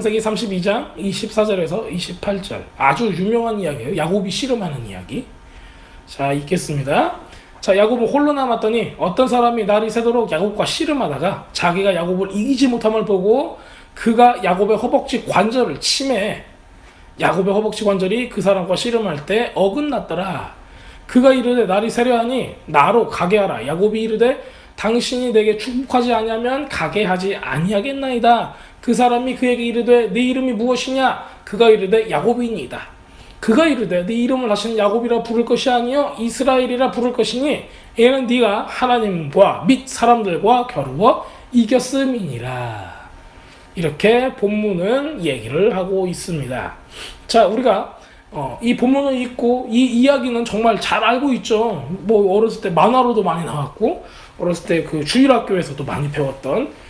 창세기 32장 24절에서 28절 아주 유명한 이야기예요. 야곱이 씨름하는 이야기. 자, 읽겠습니다. 자, 야곱은 홀로 남았더니 어떤 사람이 날이 새도록 야곱과 씨름하다가 자기가 야곱을 이기지 못함을 보고 그가 야곱의 허벅지 관절을 치매 야곱의 허벅지 관절이 그 사람과 씨름할 때 어긋났더라. 그가 이르되 날이 새려하니 나로 가게 하라. 야곱이 이르되 당신이 내게 축복하지 아니하면 가게 하지 아니하겠나이다. 그 사람이 그에게 이르되 네 이름이 무엇이냐? 그가 이르되 야곱이니이다. 그가 이르되 네 이름을 다시는 야곱이라 부를 것이 아니요 이스라엘이라 부를 것이니 이는 네가 하나님과 및 사람들과 겨루어 이겼음이니라. 이렇게 본문은 얘기를 하고 있습니다. 자, 우리가 이 본문을 읽고 이 이야기는 정말 잘 알고 있죠. 뭐 어렸을 때 만화로도 많이 나왔고 어렸을 때 그 주일학교에서도 많이 배웠던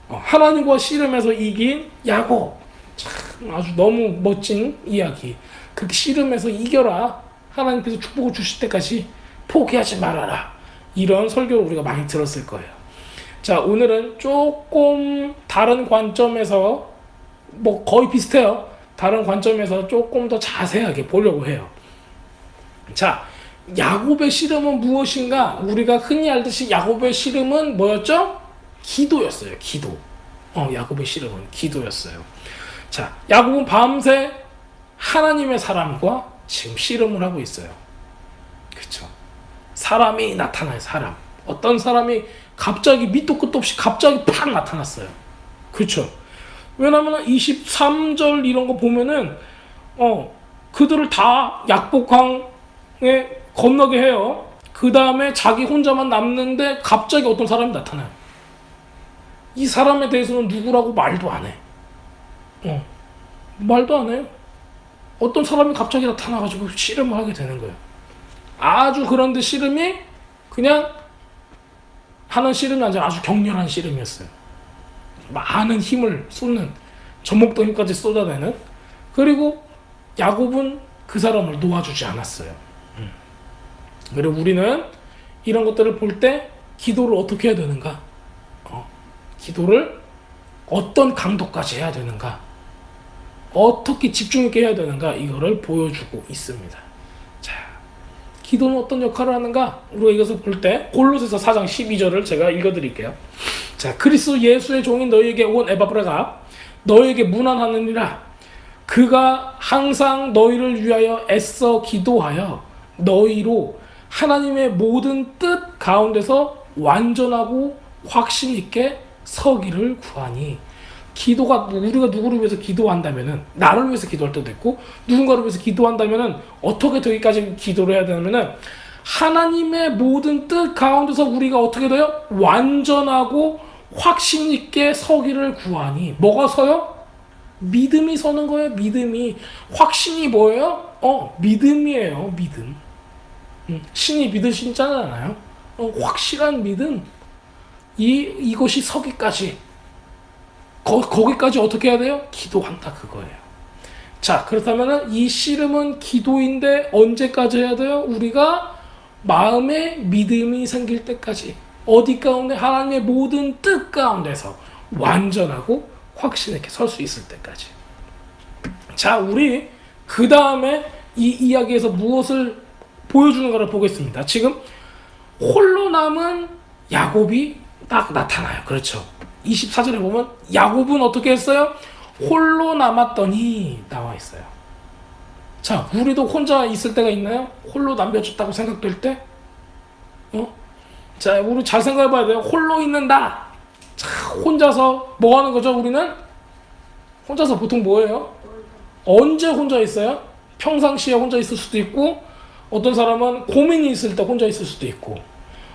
하나님과 씨름해서 이긴 야곱. 참 아주 너무 멋진 이야기. 그렇게 씨름해서 이겨라. 하나님께서 축복을 주실 때까지 포기하지 말아라. 이런 설교를 우리가 많이 들었을 거예요. 자, 오늘은 조금 다른 관점에서 뭐 거의 비슷해요. 다른 관점에서 조금 더 자세하게 보려고 해요. 자, 야곱의 씨름은 무엇인가? 우리가 흔히 알듯이 야곱의 씨름은 뭐였죠? 기도였어요. 기도. 야곱의 씨름은 기도였어요. 자, 야곱은 밤새 하나님의 사람과 지금 씨름을 하고 있어요. 그렇죠? 사람이 나타나요. 사람. 어떤 사람이 갑자기 밑도 끝도 없이 갑자기 팍 나타났어요. 그렇죠? 왜냐면 23절 이런 거 보면은 그들을 다 약복강에 건너게 해요. 그 다음에 자기 혼자만 남는데 갑자기 어떤 사람이 나타나요. 이 사람에 대해서는 누구라고 말도 안 해. 말도 안 해요. 어떤 사람이 갑자기 나타나가지고 씨름을 하게 되는 거예요. 아주 그런데 씨름이 그냥 하는 씨름이 아니라 아주 격렬한 씨름이었어요. 많은 힘을 쏟는, 젖먹던 힘까지 쏟아내는. 그리고 야곱은 그 사람을 놓아주지 않았어요. 그리고 우리는 이런 것들을 볼 때 기도를 어떻게 해야 되는가? 기도를 어떤 강도까지 해야 되는가? 어떻게 집중 있게 해야 되는가? 이거를 보여주고 있습니다. 자, 기도는 어떤 역할을 하는가? 우리가 이것을 볼 때 골로새서 4장 12절을 제가 읽어드릴게요. 자, 그리스도 예수의 종인 너희에게 온 에바브라가 너희에게 문안하느니라. 그가 항상 너희를 위하여 애써 기도하여 너희로 하나님의 모든 뜻 가운데서 완전하고 확신 있게 서기를 구하니. 기도가 우리가 누구를 위해서 기도한다면은 나를 위해서 기도할 때도 있고 누군가를 위해서 기도한다면은 어떻게 되기까지 기도를 해야 되냐면은 하나님의 모든 뜻 가운데서 우리가 어떻게 돼요? 완전하고 확신 있게 서기를 구하니. 뭐가 서요? 믿음이 서는 거예요. 믿음이. 확신이 뭐예요? 믿음이에요. 믿음. 신이 믿으시잖아요. 확실한 믿음. 이것이 서기까지. 거기까지 어떻게 해야 돼요? 기도한다 그거예요. 자, 그렇다면 이 씨름은 기도인데 언제까지 해야 돼요? 우리가 마음에 믿음이 생길 때까지. 어디 가운데? 하나님의 모든 뜻 가운데서 완전하고 확신 있게 설 수 있을 때까지. 자, 우리 그 다음에 이 이야기에서 무엇을 보여주는가를 보겠습니다. 지금 홀로 남은 야곱이 딱 나타나요. 그렇죠? 24절에 보면 야곱은 어떻게 했어요? 홀로 남았더니 나와 있어요. 자, 우리도 혼자 있을 때가 있나요? 홀로 남겨졌다고 생각될 때? 자, 우리 잘 생각해 봐야 돼요. 홀로 있는다. 자, 혼자서 뭐 하는 거죠, 우리는? 혼자서 보통 뭐예요? 언제 혼자 있어요? 평상시에 혼자 있을 수도 있고, 어떤 사람은 고민이 있을 때 혼자 있을 수도 있고,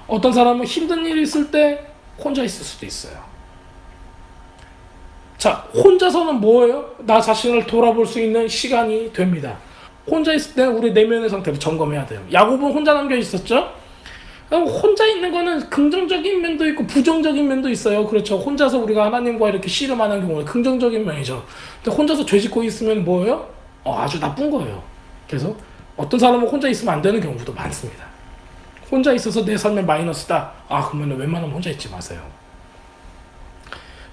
어떤 사람은 힘든 일이 있을 때 혼자 있을 수도 있어요. 자, 혼자서는 뭐예요? 나 자신을 돌아볼 수 있는 시간이 됩니다. 혼자 있을 때는 우리 내면의 상태를 점검해야 돼요. 야곱은 혼자 남겨 있었죠? 혼자 있는 거는 긍정적인 면도 있고 부정적인 면도 있어요. 그렇죠? 혼자서 우리가 하나님과 이렇게 씨름하는 경우는 긍정적인 면이죠. 근데 혼자서 죄짓고 있으면 뭐예요? 아주 나쁜 거예요. 그래서 어떤 사람은 혼자 있으면 안 되는 경우도 많습니다. 혼자 있어서 내 삶에 마이너스다. 그러면 웬만하면 혼자 있지 마세요.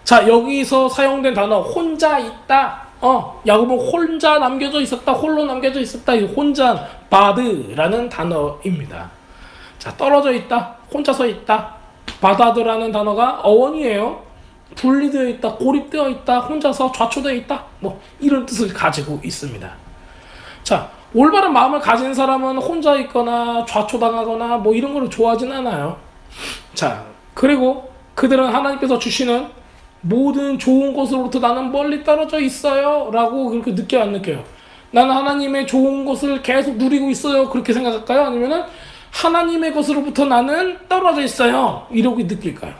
자, 여기서 사용된 단어 혼자 있다. 야곱은 혼자 남겨져 있었다. 홀로 남겨져 있었다. 이 혼자 바드라는 단어입니다. 자, 떨어져 있다. 혼자서 있다. 바다드라는 단어가 어원이에요. 분리되어 있다. 고립되어 있다. 혼자서 좌초되어 있다. 뭐 이런 뜻을 가지고 있습니다. 자, 올바른 마음을 가진 사람은 혼자 있거나 좌초당하거나 뭐 이런 거를 좋아하진 않아요. 자, 그리고 그들은 하나님께서 주시는 모든 좋은 것으로부터 나는 멀리 떨어져 있어요 라고 그렇게 느껴 안 느껴요? 나는 하나님의 좋은 것을 계속 누리고 있어요 그렇게 생각할까요? 아니면은 하나님의 것으로부터 나는 떨어져 있어요 이렇게 느낄까요?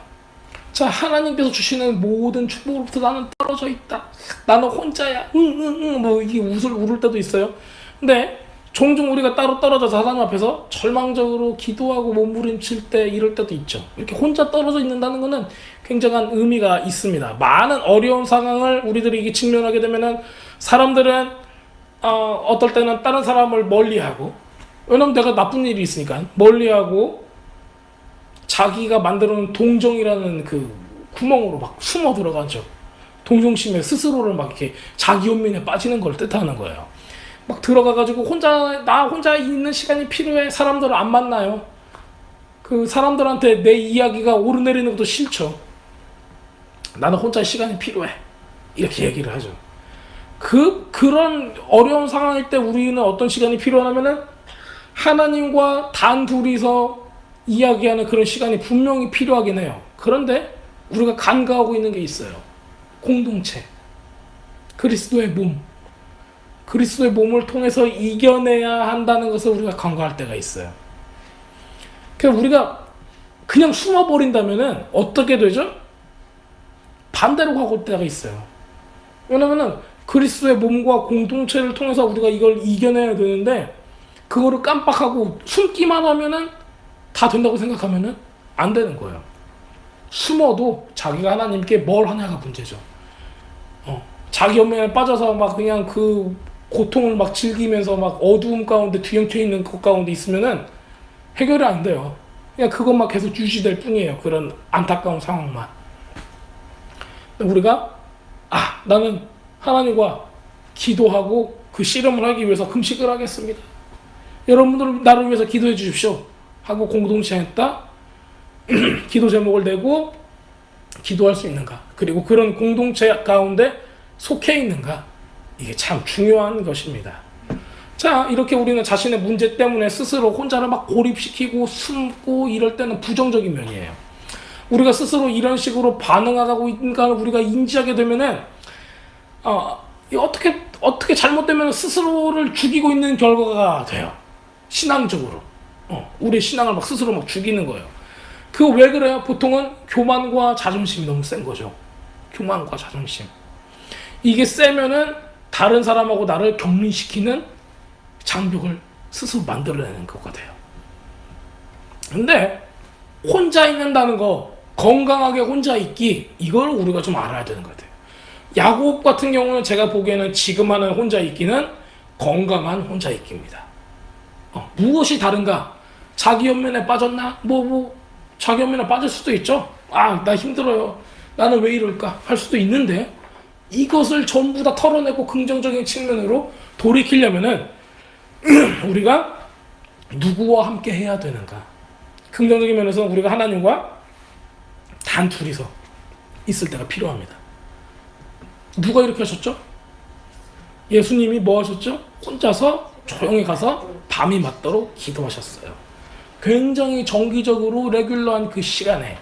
자, 하나님께서 주시는 모든 축복으로부터 나는 떨어져 있다. 나는 혼자야. 뭐 이게 울을 때도 있어요. 근데 종종 우리가 따로 떨어져서 하나님 앞에서 절망적으로 기도하고 몸부림칠 때 이럴 때도 있죠. 이렇게 혼자 떨어져 있는다는 것은 굉장한 의미가 있습니다. 많은 어려운 상황을 우리들이 이게 직면하게 되면은 사람들은 어떨 때는 다른 사람을 멀리하고, 왜냐면 내가 나쁜 일이 있으니까 멀리하고 자기가 만들어 놓은 동정이라는 그 구멍으로 막 숨어 들어가죠. 동정심에 스스로를 막 이렇게 자기 연민에 빠지는 걸 뜻하는 거예요. 막 들어가가지고 나 혼자 있는 시간이 필요해. 사람들을 안 만나요. 그 사람들한테 내 이야기가 오르내리는 것도 싫죠. 나는 혼자 시간이 필요해. 이렇게 얘기를 하죠. 그런 어려운 상황일 때 우리는 어떤 시간이 필요하냐면은 하나님과 단 둘이서 이야기하는 그런 시간이 분명히 필요하긴 해요. 그런데 우리가 간과하고 있는 게 있어요. 공동체. 그리스도의 몸. 그리스도의 몸을 통해서 이겨내야 한다는 것을 우리가 간과할 때가 있어요. 그러니까 우리가 그냥 숨어버린다면은 어떻게 되죠? 반대로 가고 때가 있어요. 왜냐면은 그리스도의 몸과 공동체를 통해서 우리가 이걸 이겨내야 되는데 그거를 깜빡하고 숨기만 하면은 다 된다고 생각하면은 안 되는 거예요. 숨어도 자기가 하나님께 뭘 하냐가 문제죠. 자기 연민에 빠져서 막 그냥 그 고통을 막 즐기면서 막 어두움 가운데 뒤엉켜 있는 것 가운데 있으면은 해결이 안 돼요. 그냥 그것만 계속 유지될 뿐이에요. 그런 안타까운 상황만. 우리가 나는 하나님과 기도하고 그 씨름을 하기 위해서 금식을 하겠습니다. 여러분들 나를 위해서 기도해 주십시오 하고 공동체 했다. 기도 제목을 내고 기도할 수 있는가, 그리고 그런 공동체 가운데 속해 있는가, 이게 참 중요한 것입니다. 자, 이렇게 우리는 자신의 문제 때문에 스스로 혼자를 막 고립시키고 숨고 이럴 때는 부정적인 면이에요. 우리가 스스로 이런 식으로 반응하고 있는가를 우리가 인지하게 되면은 어떻게 잘못되면 스스로를 죽이고 있는 결과가 돼요. 신앙적으로. 우리의 신앙을 막 스스로 막 죽이는 거예요. 그거 왜 그래요? 보통은 교만과 자존심이 너무 센 거죠. 교만과 자존심. 이게 세면은 다른 사람하고 나를 격리시키는 장벽을 스스로 만들어내는 것 같아요. 근데 혼자 있는다는 거, 건강하게 혼자 있기, 이걸 우리가 좀 알아야 되는 것 같아요. 야곱 같은 경우는 제가 보기에는 지금 하는 혼자 있기는 건강한 혼자 있기입니다. 무엇이 다른가? 자기 연민에 빠졌나? 자기 연민에 빠질 수도 있죠. 나 힘들어요. 나는 왜 이럴까? 할 수도 있는데, 이것을 전부 다 털어내고 긍정적인 측면으로 돌이키려면은 우리가 누구와 함께 해야 되는가? 긍정적인 면에서 우리가 하나님과 단 둘이서 있을 때가 필요합니다. 누가 이렇게 하셨죠? 예수님이 뭐 하셨죠? 혼자서 조용히 가서 밤이 맞도록 기도하셨어요. 굉장히 정기적으로 레귤러한 그 시간에.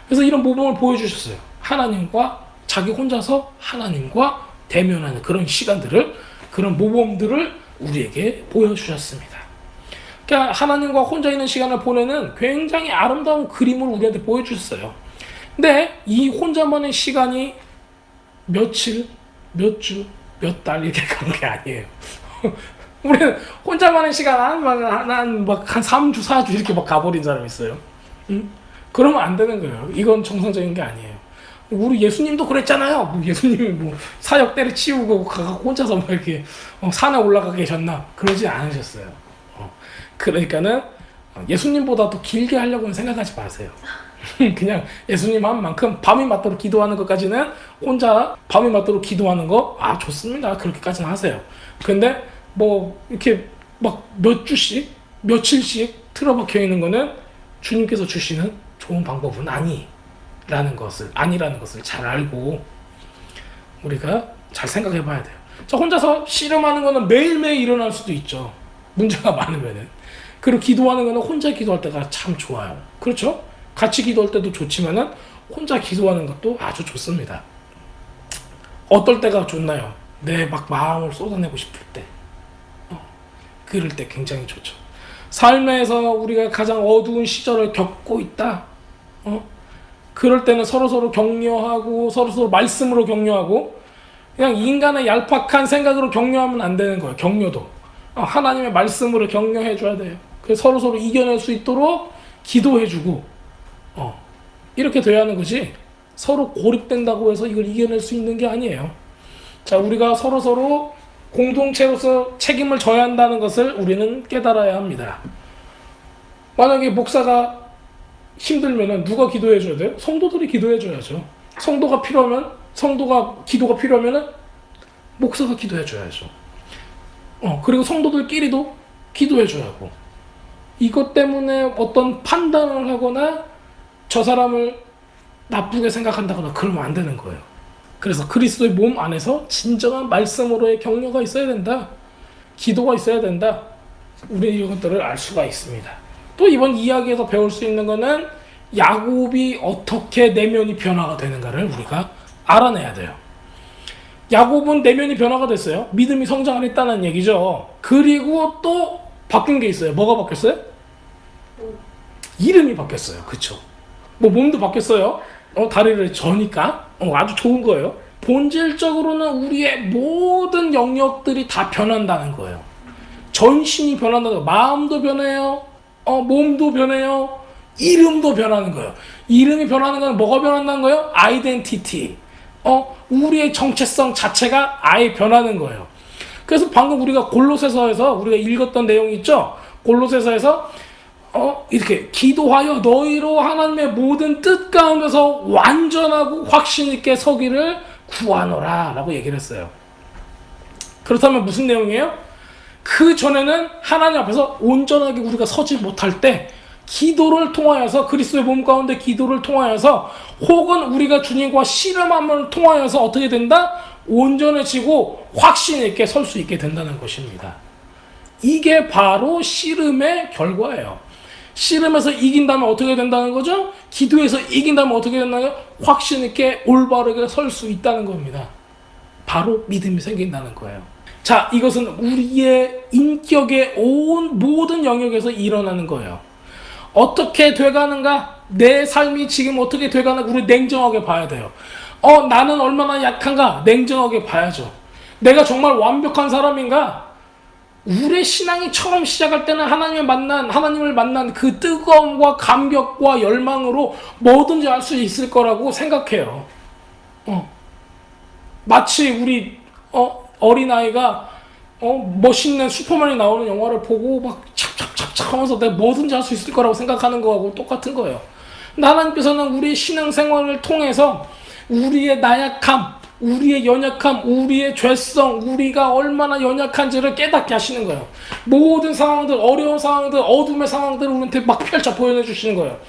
그래서 이런 모범을 보여주셨어요. 하나님과 자기 혼자서 하나님과 대면하는 그런 시간들을, 그런 모범들을 우리에게 보여주셨습니다. 그러니까 하나님과 혼자 있는 시간을 보내는 굉장히 아름다운 그림을 우리한테 보여주셨어요. 근데 이 혼자만의 시간이 며칠, 몇 주, 몇 달 이렇게 가는 게 아니에요. 우리는 혼자만의 시간 한 3주, 4주 이렇게 막 가버린 사람이 있어요. 그러면 안 되는 거예요. 이건 정상적인 게 아니에요. 우리 예수님도 그랬잖아요. 예수님이 사역 때를 치우고 혼자서 막 이렇게 산에 올라가 계셨나? 그러지 않으셨어요. 그러니까는 예수님보다 더 길게 하려고는 생각하지 마세요. 그냥 예수님 한 만큼 밤이 맞도록 기도하는 것까지는 혼자 밤이 맞도록 기도하는 거 좋습니다. 그렇게까지는 하세요. 근데 뭐 이렇게 막 몇 주씩 며칠씩 틀어박혀 있는 거는 주님께서 주시는 좋은 방법은 아니라는 것을 잘 알고 우리가 잘 생각해 봐야 돼요. 자, 혼자서 씨름하는 거는 매일매일 일어날 수도 있죠. 문제가 많으면은. 그리고 기도하는 거는 혼자 기도할 때가 참 좋아요. 그렇죠? 같이 기도할 때도 좋지만은 혼자 기도하는 것도 아주 좋습니다. 어떨 때가 좋나요? 내 막 마음을 쏟아내고 싶을 때. 그럴 때 굉장히 좋죠. 삶에서 우리가 가장 어두운 시절을 겪고 있다. 그럴 때는 서로서로 격려하고 서로서로 말씀으로 격려하고 그냥 인간의 얄팍한 생각으로 격려하면 안 되는 거예요. 격려도. 하나님의 말씀으로 격려해 줘야 돼요. 그래서 서로서로 이겨낼 수 있도록 기도해 주고 이렇게 돼야 하는 거지 서로 고립된다고 해서 이걸 이겨낼 수 있는 게 아니에요. 자, 우리가 서로서로 공동체로서 책임을 져야 한다는 것을 우리는 깨달아야 합니다. 만약에 목사가 힘들면은 누가 기도해 줘야 돼요? 성도들이 기도해 줘야죠. 기도가 필요하면은 목사가 기도해 줘야죠. 그리고 성도들끼리도 기도해 줘야 하고. 이것 때문에 어떤 판단을 하거나 저 사람을 나쁘게 생각한다거나 그러면 안 되는 거예요. 그래서 그리스도의 몸 안에서 진정한 말씀으로의 격려가 있어야 된다. 기도가 있어야 된다. 우리 이것들을 알 수가 있습니다. 또 이번 이야기에서 배울 수 있는 거는 야곱이 어떻게 내면이 변화가 되는가를 우리가 알아내야 돼요. 야곱은 내면이 변화가 됐어요. 믿음이 성장을 했다는 얘기죠. 그리고 또 바뀐 게 있어요. 뭐가 바뀌었어요? 이름이 바뀌었어요. 그쵸? 뭐 몸도 바뀌었어요. 다리를 저니까 아주 좋은 거예요. 본질적으로는 우리의 모든 영역들이 다 변한다는 거예요. 전신이 변한다는 거예요. 마음도 변해요. 몸도 변해요. 이름도 변하는 거예요. 이름이 변하는 건 뭐가 변한다는 거예요? 아이덴티티. 우리의 정체성 자체가 아예 변하는 거예요. 그래서 방금 우리가 골로새서에서 우리가 읽었던 내용이 있죠? 골로새서에서 이렇게 기도하여 너희로 하나님의 모든 뜻 가운데서 완전하고 확신 있게 서기를 구하노라 라고 얘기를 했어요. 그렇다면 무슨 내용이에요? 그 전에는 하나님 앞에서 온전하게 우리가 서지 못할 때 기도를 통하여서 그리스도의 몸 가운데 기도를 통하여서 혹은 우리가 주님과 씨름함을 통하여서 어떻게 된다? 온전해지고 확신 있게 설 수 있게 된다는 것입니다. 이게 바로 씨름의 결과예요. 씨름에서 이긴다면 어떻게 된다는 거죠? 기도에서 이긴다면 어떻게 된다는 거예요? 확신 있게 올바르게 설 수 있다는 겁니다. 바로 믿음이 생긴다는 거예요. 자, 이것은 우리의 인격의 온 모든 영역에서 일어나는 거예요. 어떻게 돼가는가? 내 삶이 지금 어떻게 돼가는가? 우리 냉정하게 봐야 돼요. 나는 얼마나 약한가? 냉정하게 봐야죠. 내가 정말 완벽한 사람인가? 우리의 신앙이 처음 시작할 때는 하나님을 만난 그 뜨거움과 감격과 열망으로 뭐든지 할 수 있을 거라고 생각해요. 마치 우리 어린아이가 멋있는 슈퍼맨이 나오는 영화를 보고 막 착착착착 하면서 내가 뭐든지 할 수 있을 거라고 생각하는 거하고 똑같은 거예요. 하나님께서는 우리 신앙생활을 통해서 우리의 나약함, 우리의 연약함, 우리의 죄성, 우리가 얼마나 연약한지를 깨닫게 하시는 거예요. 모든 상황들, 어려운 상황들, 어둠의 상황들을 우리한테 막 펼쳐 보여내 주시는 거예요.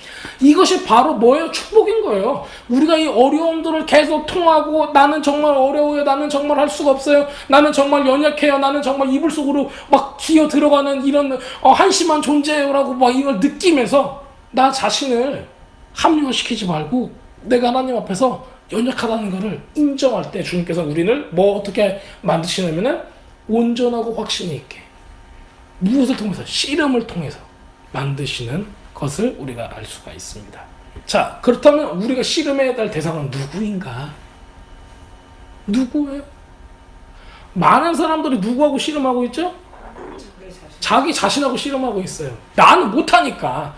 이것이 바로 뭐예요? 축복인 거예요. 우리가 이 어려움들을 계속 통하고 나는 정말 어려워요. 나는 정말 할 수가 없어요. 나는 정말 연약해요. 나는 정말 이불 속으로 막 기어 들어가는 이런 한심한 존재라고 막 이걸 느끼면서 나 자신을 합리화시키지 말고 내가 하나님 앞에서 연약하다는 것을 인정할 때 주님께서 우리를 어떻게 만드시냐면은 온전하고 확신이 있게 무엇을 통해서? 씨름을 통해서 만드시는 것을 우리가 알 수가 있습니다. 자, 그렇다면 우리가 씨름해야 될 대상은 누구인가? 누구예요? 많은 사람들이 누구하고 씨름하고 있죠? 자기 자신하고 씨름하고 있어요. 나는 못하니까.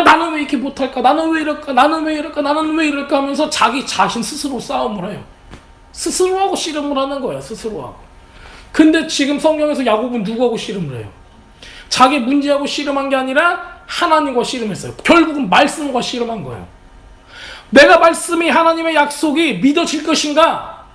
나는 왜 이렇게 못할까? 나는 왜 이럴까? 나는 왜 이럴까? 나는 왜 이럴까? 하면서 자기 자신 스스로 싸움을 해요. 스스로하고 씨름을 하는 거예요. 스스로하고. 근데 지금 성경에서 야곱은 누구하고 씨름을 해요? 자기 문제하고 씨름한 게 아니라 하나님과 씨름했어요. 결국은 말씀과 씨름한 거예요. 내가 말씀이 하나님의 약속이 믿어질 것인가?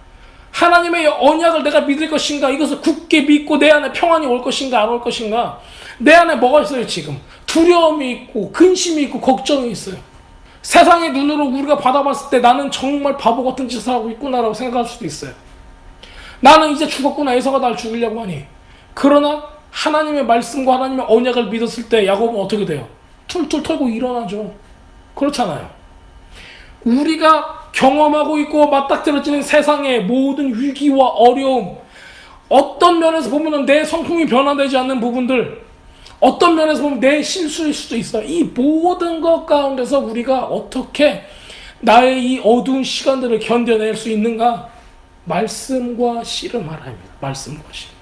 하나님의 언약을 내가 믿을 것인가? 이것을 굳게 믿고 내 안에 평안이 올 것인가 안 올 것인가? 내 안에 뭐가 있어요 지금? 두려움이 있고 근심이 있고 걱정이 있어요. 세상의 눈으로 우리가 받아봤을 때 나는 정말 바보 같은 짓을 하고 있구나라고 생각할 수도 있어요. 나는 이제 죽었구나. 에서가 날 죽이려고 하니. 그러나 하나님의 말씀과 하나님의 언약을 믿었을 때 야곱은 어떻게 돼요? 툴툴 털고 일어나죠. 그렇잖아요. 우리가 경험하고 있고 맞닥뜨려지는 세상의 모든 위기와 어려움, 어떤 면에서 보면 내 성품이 변화되지 않는 부분들, 어떤 면에서 보면 내 실수일 수도 있어요. 이 모든 것 가운데서 우리가 어떻게 나의 이 어두운 시간들을 견뎌낼 수 있는가? 말씀과 씨름하라 합니다. 말씀과 씨름.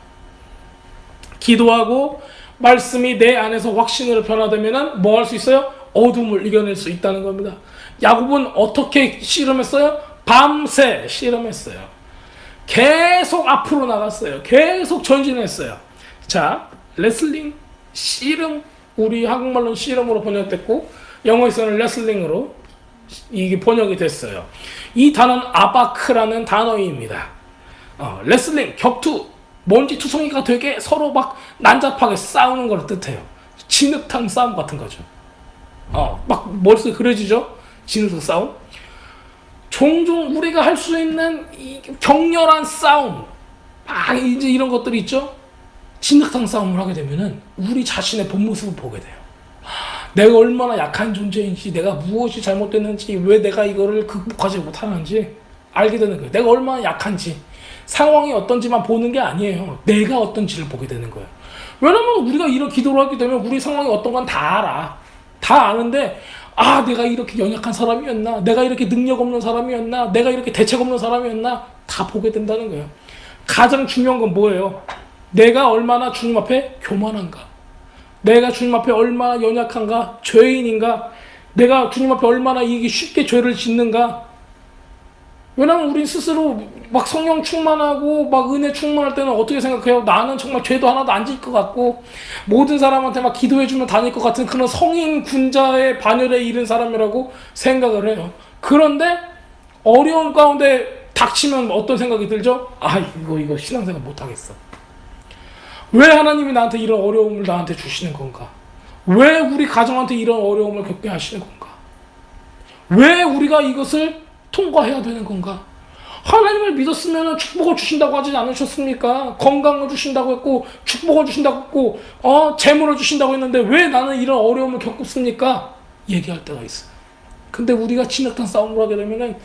기도하고 말씀이 내 안에서 확신으로 변화되면 뭐 할 수 있어요? 어둠을 이겨낼 수 있다는 겁니다. 야곱은 어떻게 씨름했어요? 밤새 씨름했어요. 계속 앞으로 나갔어요. 계속 전진했어요. 자, 레슬링, 씨름, 우리 한국말로는 씨름으로 번역됐고 영어에서는 레슬링으로 이게 번역이 됐어요. 이 단어는 아바크라는 단어입니다. 레슬링, 격투, 먼지투성이가 되게 서로 막 난잡하게 싸우는 걸 뜻해요. 진흙탕 싸움 같은 거죠. 막 머릿속에 그려지죠? 진흙탕 싸움. 종종 우리가 할 수 있는 이 격렬한 싸움, 이제 이런 것들이 있죠? 진흙탕 싸움을 하게 되면은 우리 자신의 본 모습을 보게 돼요. 내가 얼마나 약한 존재인지, 내가 무엇이 잘못됐는지, 왜 내가 이거를 극복하지 못하는지 알게 되는 거예요. 내가 얼마나 약한지, 상황이 어떤지만 보는 게 아니에요. 내가 어떤지를 보게 되는 거예요. 왜냐면 우리가 이런 기도를 하게 되면 우리 상황이 어떤 건 다 알아. 다 아는데 내가 이렇게 연약한 사람이었나? 내가 이렇게 능력 없는 사람이었나? 내가 이렇게 대책 없는 사람이었나? 다 보게 된다는 거예요. 가장 중요한 건 뭐예요? 내가 얼마나 주님 앞에 교만한가? 내가 주님 앞에 얼마나 연약한가? 죄인인가? 내가 주님 앞에 얼마나 이게 쉽게 죄를 짓는가? 왜냐면 우린 스스로 막 성령 충만하고 막 은혜 충만할 때는 어떻게 생각해요? 나는 정말 죄도 하나도 안 질 것 같고 모든 사람한테 막 기도해주면 다닐 것 같은 그런 성인 군자의 반열에 이른 사람이라고 생각을 해요. 그런데 어려움 가운데 닥치면 어떤 생각이 들죠? 이거 신앙생활 못하겠어. 왜 하나님이 나한테 이런 어려움을 나한테 주시는 건가? 왜 우리 가정한테 이런 어려움을 겪게 하시는 건가? 왜 우리가 이것을 통과해야 되는 건가? 하나님을 믿었으면 축복을 주신다고 하지 않으셨습니까? 건강을 주신다고 했고 축복을 주신다고 했고 재물을 주신다고 했는데 왜 나는 이런 어려움을 겪습니까? 얘기할 때가 있어요. 근데 우리가 진흙탕 싸움을 하게 되면은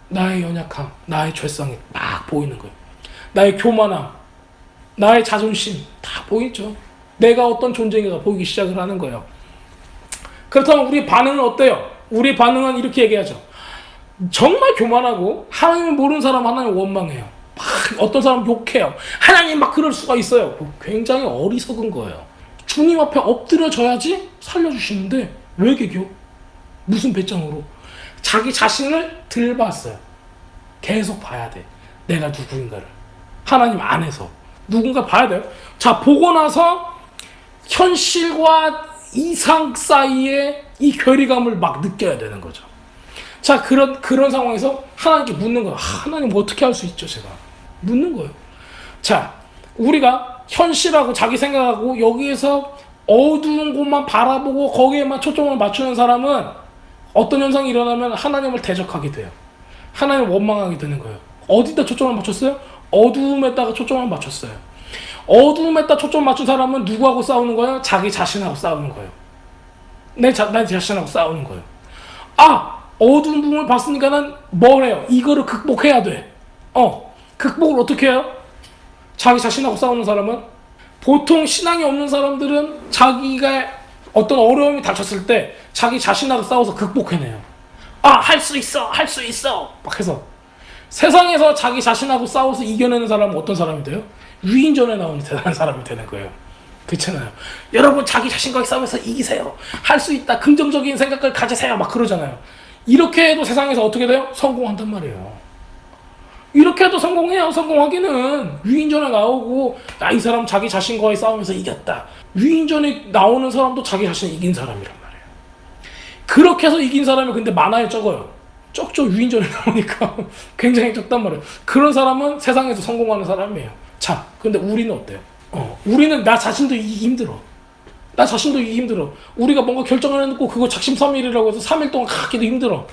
나의 연약함, 나의 죄성이 막 보이는 거예요. 나의 교만함, 나의 자존심 다 보이죠. 내가 어떤 존재인가가 보이기 시작을 하는 거예요. 그렇다면 우리 반응은 어때요? 우리 반응은 이렇게 얘기하죠. 정말 교만하고 하나님을 모르는 사람 하나님 원망해요. 막 어떤 사람 욕해요. 하나님 막 그럴 수가 있어요. 굉장히 어리석은 거예요. 주님 앞에 엎드려져야지 살려주시는데 왜 개겨? 무슨 배짱으로? 자기 자신을 들봤어요. 계속 봐야 돼. 내가 누구인가를. 하나님 안에서. 누군가 봐야 돼요. 자, 보고 나서 현실과 이상 사이에 이 괴리감을 막 느껴야 되는 거죠. 자, 그런 상황에서 하나님께 묻는 거예요. 하나님 어떻게 할 수 있죠, 제가? 묻는 거예요. 자, 우리가 현실하고 자기 생각하고 여기에서 어두운 곳만 바라보고 거기에만 초점을 맞추는 사람은 어떤 현상이 일어나면 하나님을 대적하게 돼요. 하나님을 원망하게 되는 거예요. 어디다 초점을 맞췄어요? 어두움에다가 초점을 맞췄어요. 어두움에다 초점 맞춘 사람은 누구하고 싸우는 거예요? 자기 자신하고 싸우는 거예요. 내 자신하고 싸우는 거예요. 어두운 부분을 봤으니까는 뭘 해요? 이거를 극복해야 돼. 극복을 어떻게 해요? 자기 자신하고 싸우는 사람은 보통 신앙이 없는 사람들은 자기가 어떤 어려움이 닥쳤을 때 자기 자신하고 싸워서 극복해내요. 할 수 있어, 할 수 있어 막 해서 세상에서 자기 자신하고 싸워서 이겨내는 사람은 어떤 사람이 돼요? 위인전에 나오는 대단한 사람이 되는 거예요. 그렇잖아요. 여러분 자기 자신과 싸우면서 이기세요. 할 수 있다. 긍정적인 생각을 가지세요. 막 그러잖아요. 이렇게 해도 세상에서 어떻게 돼요? 성공한단 말이에요. 이렇게 해도 성공해요. 성공하기는 위인전에 나오고 이 사람 자기 자신과의 싸움에서 이겼다. 위인전에 나오는 사람도 자기 자신을 이긴 사람이란 말이에요. 그렇게 해서 이긴 사람이 근데 많아요, 적어요? 적죠. 유인전에 나오니까 굉장히 적단 말이에요. 그런 사람은 세상에서 성공하는 사람이에요. 자, 근데 우리는 어때요? 우리는 나 자신도 이기기 힘들어. 나 자신도 이기기 힘들어. 우리가 뭔가 결정을 해놓고 그거 작심삼일이라고 해서 3일 동안 가기도 힘들어.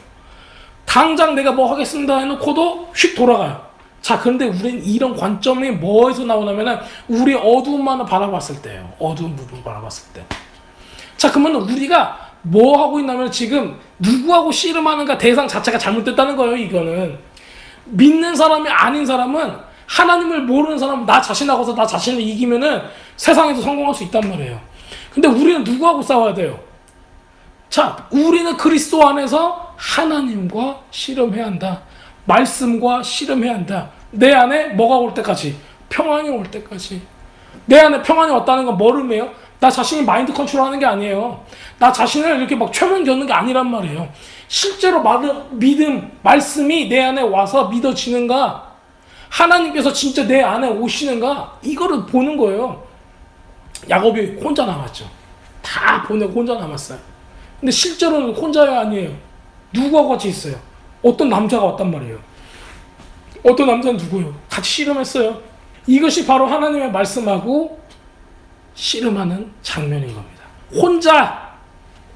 당장 내가 뭐 하겠습니다 해놓고도 휙 돌아가요. 자, 그런데 우리는 이런 관점이 뭐에서 나오냐면은 우리 어두움만을 바라봤을 때예요. 어두운 부분 바라봤을 때. 자, 그러면 우리가 뭐 하고 있냐면 지금 누구하고 씨름하는가 대상 자체가 잘못됐다는 거예요. 이거는 믿는 사람이 아닌 사람은, 하나님을 모르는 사람은 나 자신하고서 나 자신을 이기면은 세상에서 성공할 수 있단 말이에요. 근데 우리는 누구하고 싸워야 돼요? 자, 우리는 그리스도 안에서 하나님과 씨름해야 한다. 말씀과 씨름해야 한다. 내 안에 뭐가 올 때까지? 평안이 올 때까지. 내 안에 평안이 왔다는 건 뭘 의미해요? 나 자신이 마인드 컨트롤하는 게 아니에요. 나 자신을 이렇게 막 최면 겪는 게 아니란 말이에요. 실제로 믿음, 말씀이 내 안에 와서 믿어지는가? 하나님께서 진짜 내 안에 오시는가? 이거를 보는 거예요. 야곱이 혼자 남았죠. 다 보내고 혼자 남았어요. 근데 실제로는 혼자야 아니에요. 누구하고 같이 있어요? 어떤 남자가 왔단 말이에요. 어떤 남자는 누구예요? 같이 씨름했어요. 이것이 바로 하나님의 말씀하고 씨름하는 장면인 겁니다.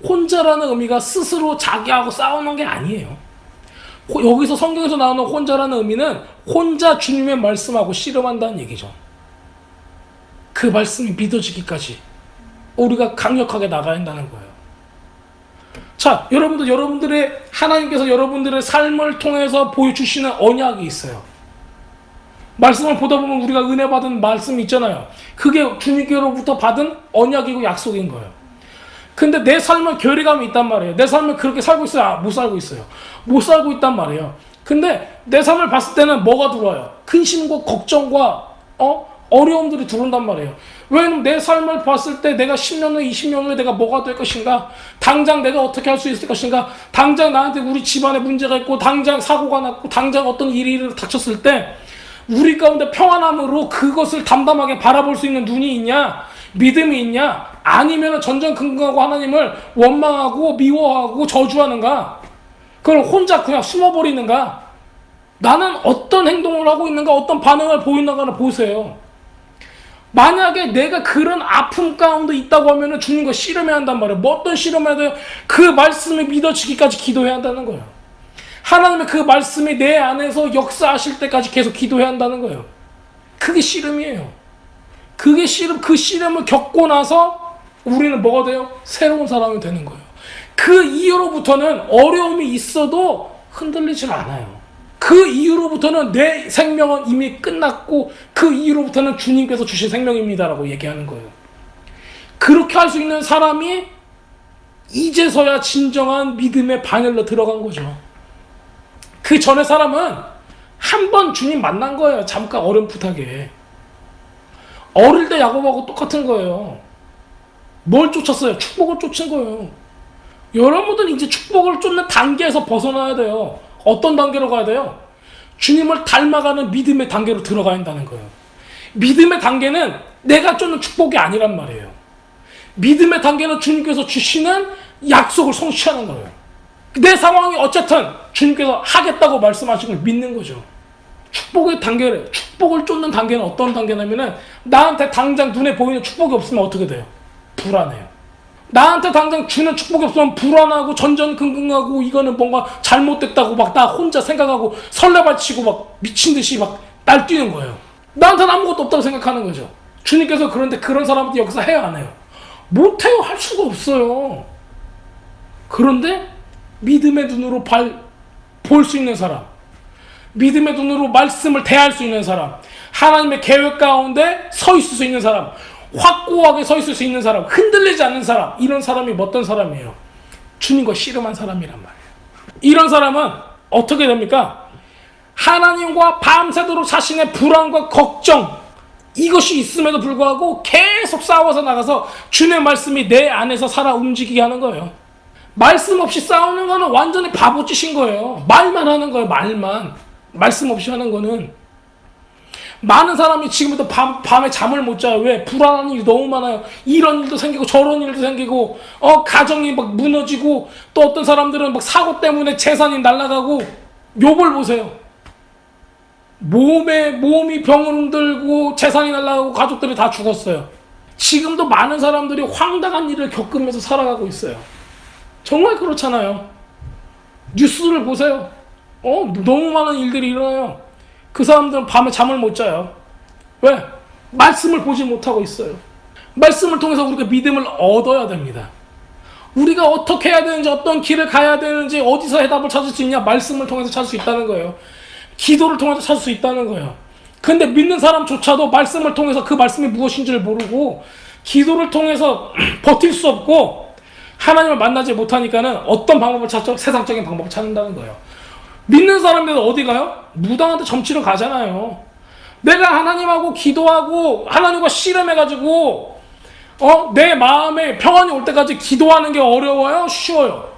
혼자라는 의미가 스스로 자기하고 싸우는 게 아니에요. 여기서 성경에서 나오는 혼자라는 의미는 혼자 주님의 말씀하고 씨름한다는 얘기죠. 그 말씀이 믿어지기까지 우리가 강력하게 나가야 한다는 거예요. 자, 여러분들의 하나님께서 여러분들의 삶을 통해서 보여주시는 언약이 있어요. 말씀을 보다 보면 우리가 은혜 받은 말씀이 있잖아요. 그게 주님께로부터 받은 언약이고 약속인 거예요. 근데 내 삶은 괴리감이 있단 말이에요. 내 삶을 그렇게 살고 있어요? 못 살고 있어요. 못 살고 있단 말이에요. 근데 내 삶을 봤을 때는 뭐가 들어와요? 근심과 걱정과 어려움들이 들어온단 말이에요. 왜냐면 내 삶을 봤을 때 내가 10년 후에 20년 후에 내가 뭐가 될 것인가, 당장 내가 어떻게 할 수 있을 것인가, 당장 나한테 우리 집안에 문제가 있고 당장 사고가 났고 당장 어떤 일이 닥쳤을 때 우리 가운데 평안함으로 그것을 담담하게 바라볼 수 있는 눈이 있냐, 믿음이 있냐, 아니면 전전긍긍하고 하나님을 원망하고 미워하고 저주하는가, 그걸 혼자 그냥 숨어버리는가, 나는 어떤 행동을 하고 있는가, 어떤 반응을 보이는가를 보세요. 만약에 내가 그런 아픔 가운데 있다고 하면 주님과 씨름해야 한단 말이에요. 뭐 어떤 씨름해야 돼요? 그 말씀이 믿어지기까지 기도해야 한다는 거예요. 하나님의 그 말씀이 내 안에서 역사하실 때까지 계속 기도해야 한다는 거예요. 그게 씨름이에요. 그게 씨름, 그 씨름을 겪고 나서 우리는 뭐가 돼요? 새로운 사람이 되는 거예요. 그 이후로부터는 어려움이 있어도 흔들리질 않아요. 그 이후로부터는 내 생명은 이미 끝났고 그 이후로부터는 주님께서 주신 생명입니다라고 얘기하는 거예요. 그렇게 할 수 있는 사람이 이제서야 진정한 믿음의 바늘로 들어간 거죠. 그 전에 사람은 한 번 주님 만난 거예요. 잠깐 어렴풋하게. 어릴 때 야곱하고 똑같은 거예요. 뭘 쫓았어요? 축복을 쫓은 거예요. 여러분들은 이제 축복을 쫓는 단계에서 벗어나야 돼요. 어떤 단계로 가야 돼요? 주님을 닮아가는 믿음의 단계로 들어가야 한다는 거예요. 믿음의 단계는 내가 쫓는 축복이 아니란 말이에요. 믿음의 단계는 주님께서 주시는 약속을 성취하는 거예요. 내 상황이 어쨌든 주님께서 하겠다고 말씀하신 걸 믿는 거죠. 축복의 단계를, 축복을 쫓는 단계는 어떤 단계냐면은 나한테 당장 눈에 보이는 축복이 없으면 어떻게 돼요? 불안해요. 나한테 당장 주는 축복이 없으면 불안하고 전전긍긍하고 이거는 뭔가 잘못됐다고 막 나 혼자 생각하고 설레발치고 막 미친듯이 막 날뛰는 거예요. 나한테는 아무것도 없다고 생각하는 거죠. 주님께서 그런데 그런 사람한테 역사해요, 안 해요? 못해요. 할 수가 없어요. 그런데 믿음의 눈으로 볼 수 있는 사람, 믿음의 눈으로 말씀을 대할 수 있는 사람, 하나님의 계획 가운데 서 있을 수 있는 사람, 확고하게 서 있을 수 있는 사람, 흔들리지 않는 사람, 이런 사람이 어떤 사람이에요? 주님과 씨름한 사람이란 말이에요. 이런 사람은 어떻게 됩니까? 하나님과 밤새도록 자신의 불안과 걱정, 이것이 있음에도 불구하고 계속 싸워서 나가서 주님의 말씀이 내 안에서 살아 움직이게 하는 거예요. 말씀 없이 싸우는 거는 완전히 바보짓인 거예요. 말만 하는 거예요. 말만. 말씀 없이 하는 거는. 많은 사람이 지금부터 밤에 잠을 못 자요. 왜? 불안한 일이 너무 많아요. 이런 일도 생기고 저런 일도 생기고 가정이 막 무너지고, 또 어떤 사람들은 막 사고 때문에 재산이 날아가고. 욥을 보세요. 몸이 병을 들고 재산이 날아가고 가족들이 다 죽었어요. 지금도 많은 사람들이 황당한 일을 겪으면서 살아가고 있어요. 정말 그렇잖아요. 뉴스를 보세요. 너무 많은 일들이 일어나요. 그 사람들은 밤에 잠을 못 자요. 왜? 말씀을 보지 못하고 있어요. 말씀을 통해서 우리가 믿음을 얻어야 됩니다. 우리가 어떻게 해야 되는지, 어떤 길을 가야 되는지, 어디서 해답을 찾을 수 있냐? 말씀을 통해서 찾을 수 있다는 거예요. 기도를 통해서 찾을 수 있다는 거예요. 근데 믿는 사람조차도 말씀을 통해서 그 말씀이 무엇인지를 모르고, 기도를 통해서 버틸 수 없고, 하나님을 만나지 못하니까는 어떤 방법을 찾죠? 세상적인 방법을 찾는다는 거예요. 믿는 사람들은 어디 가요? 무당한테 점치러 가잖아요. 내가 하나님하고 기도하고 하나님과 씨름해가지고 내 마음에 평안이 올 때까지 기도하는 게 어려워요? 쉬워요?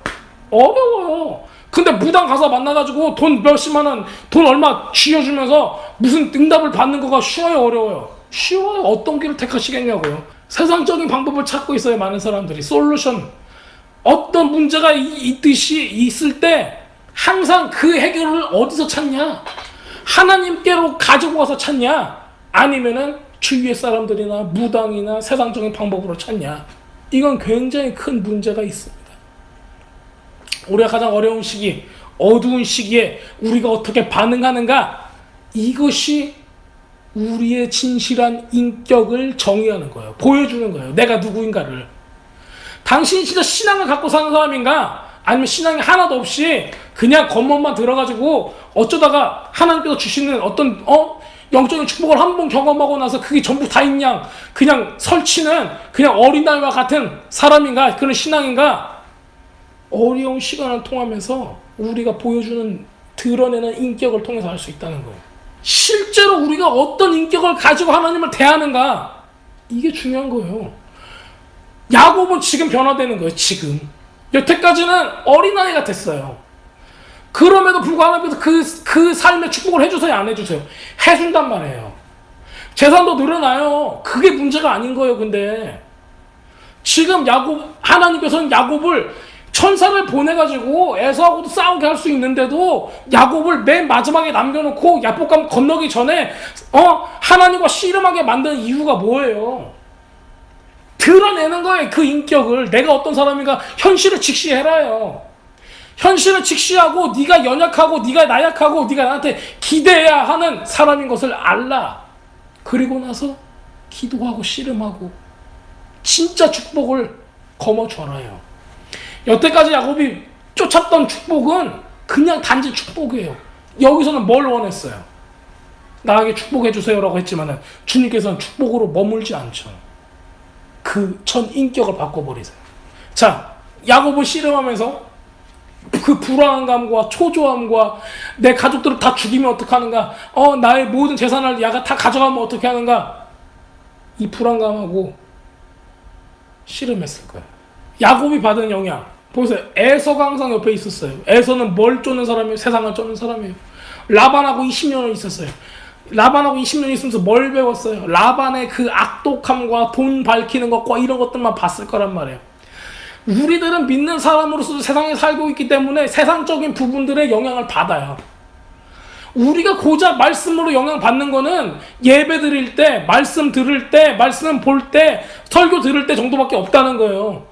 어려워요. 근데 무당 가서 만나가지고 돈 몇십만 원, 돈 얼마 쥐어주면서 무슨 응답을 받는 거가 쉬워요? 어려워요? 쉬워요. 어떤 길을 택하시겠냐고요. 세상적인 방법을 찾고 있어요. 많은 사람들이. 솔루션. 어떤 문제가 있을 때 항상 그 해결을 어디서 찾냐? 하나님께로 가지고 와서 찾냐? 아니면은 주위의 사람들이나 무당이나 세상적인 방법으로 찾냐? 이건 굉장히 큰 문제가 있습니다. 우리가 가장 어려운 시기, 어두운 시기에 우리가 어떻게 반응하는가? 이것이 우리의 진실한 인격을 정의하는 거예요. 보여주는 거예요. 내가 누구인가를. 당신이 진짜 신앙을 갖고 사는 사람인가? 아니면 신앙이 하나도 없이 그냥 겉멋만 들어가지고 어쩌다가 하나님께서 주시는 어떤 영적인 축복을 한 번 경험하고 나서 그게 전부 다인 양 그냥 설치는 그냥 어린아이와 같은 사람인가? 그런 신앙인가? 어려운 시간을 통하면서 우리가 보여주는, 드러내는 인격을 통해서 알 수 있다는 거예요. 실제로 우리가 어떤 인격을 가지고 하나님을 대하는가? 이게 중요한 거예요. 야곱은 지금 변화되는 거예요. 지금 여태까지는 어린아이 같았어요. 그럼에도 불구하고 하나님께서 그 삶의 축복을 해주세요, 안 해주세요? 해준단 말이에요. 재산도 늘어나요. 그게 문제가 아닌 거예요. 근데 지금 하나님께서는 야곱을 천사를 보내가지고 에서하고도 싸우게 할 수 있는데도 야곱을 맨 마지막에 남겨놓고 야복강 건너기 전에 하나님과 씨름하게 만든 이유가 뭐예요? 드러내는 거예요. 그 인격을. 내가 어떤 사람인가 현실을 직시해라요. 현실을 직시하고 네가 연약하고 네가 나약하고 네가 나한테 기대해야 하는 사람인 것을 알라. 그리고 나서 기도하고 씨름하고 진짜 축복을 거머쥐어라요. 여태까지 야곱이 쫓았던 축복은 그냥 단지 축복이에요. 여기서는 뭘 원했어요? 나에게 축복해주세요라고 했지만 주님께서는 축복으로 머물지 않죠. 그 전 인격을 바꿔버리세요. 자, 야곱을 씨름하면서 그 불안감과 초조함과 내 가족들을 다 죽이면 어떡하는가? 나의 모든 재산을 야가 다 가져가면 어떻게 하는가? 이 불안감하고 씨름했을 거예요. 야곱이 받은 영향 보세요. 에서가 항상 옆에 있었어요. 에서는 뭘 쫓는 사람이에요? 세상을 쫓는 사람이에요. 라반하고 20년을 있었어요. 라반하고 20년 있으면서 뭘 배웠어요? 라반의 그 악독함과 돈 밝히는 것과 이런 것들만 봤을 거란 말이에요. 우리들은 믿는 사람으로서도 세상에 살고 있기 때문에 세상적인 부분들의 영향을 받아요. 우리가 고작 말씀으로 영향받는 거는 예배 드릴 때, 말씀 들을 때, 말씀 볼 때, 설교 들을 때 정도밖에 없다는 거예요.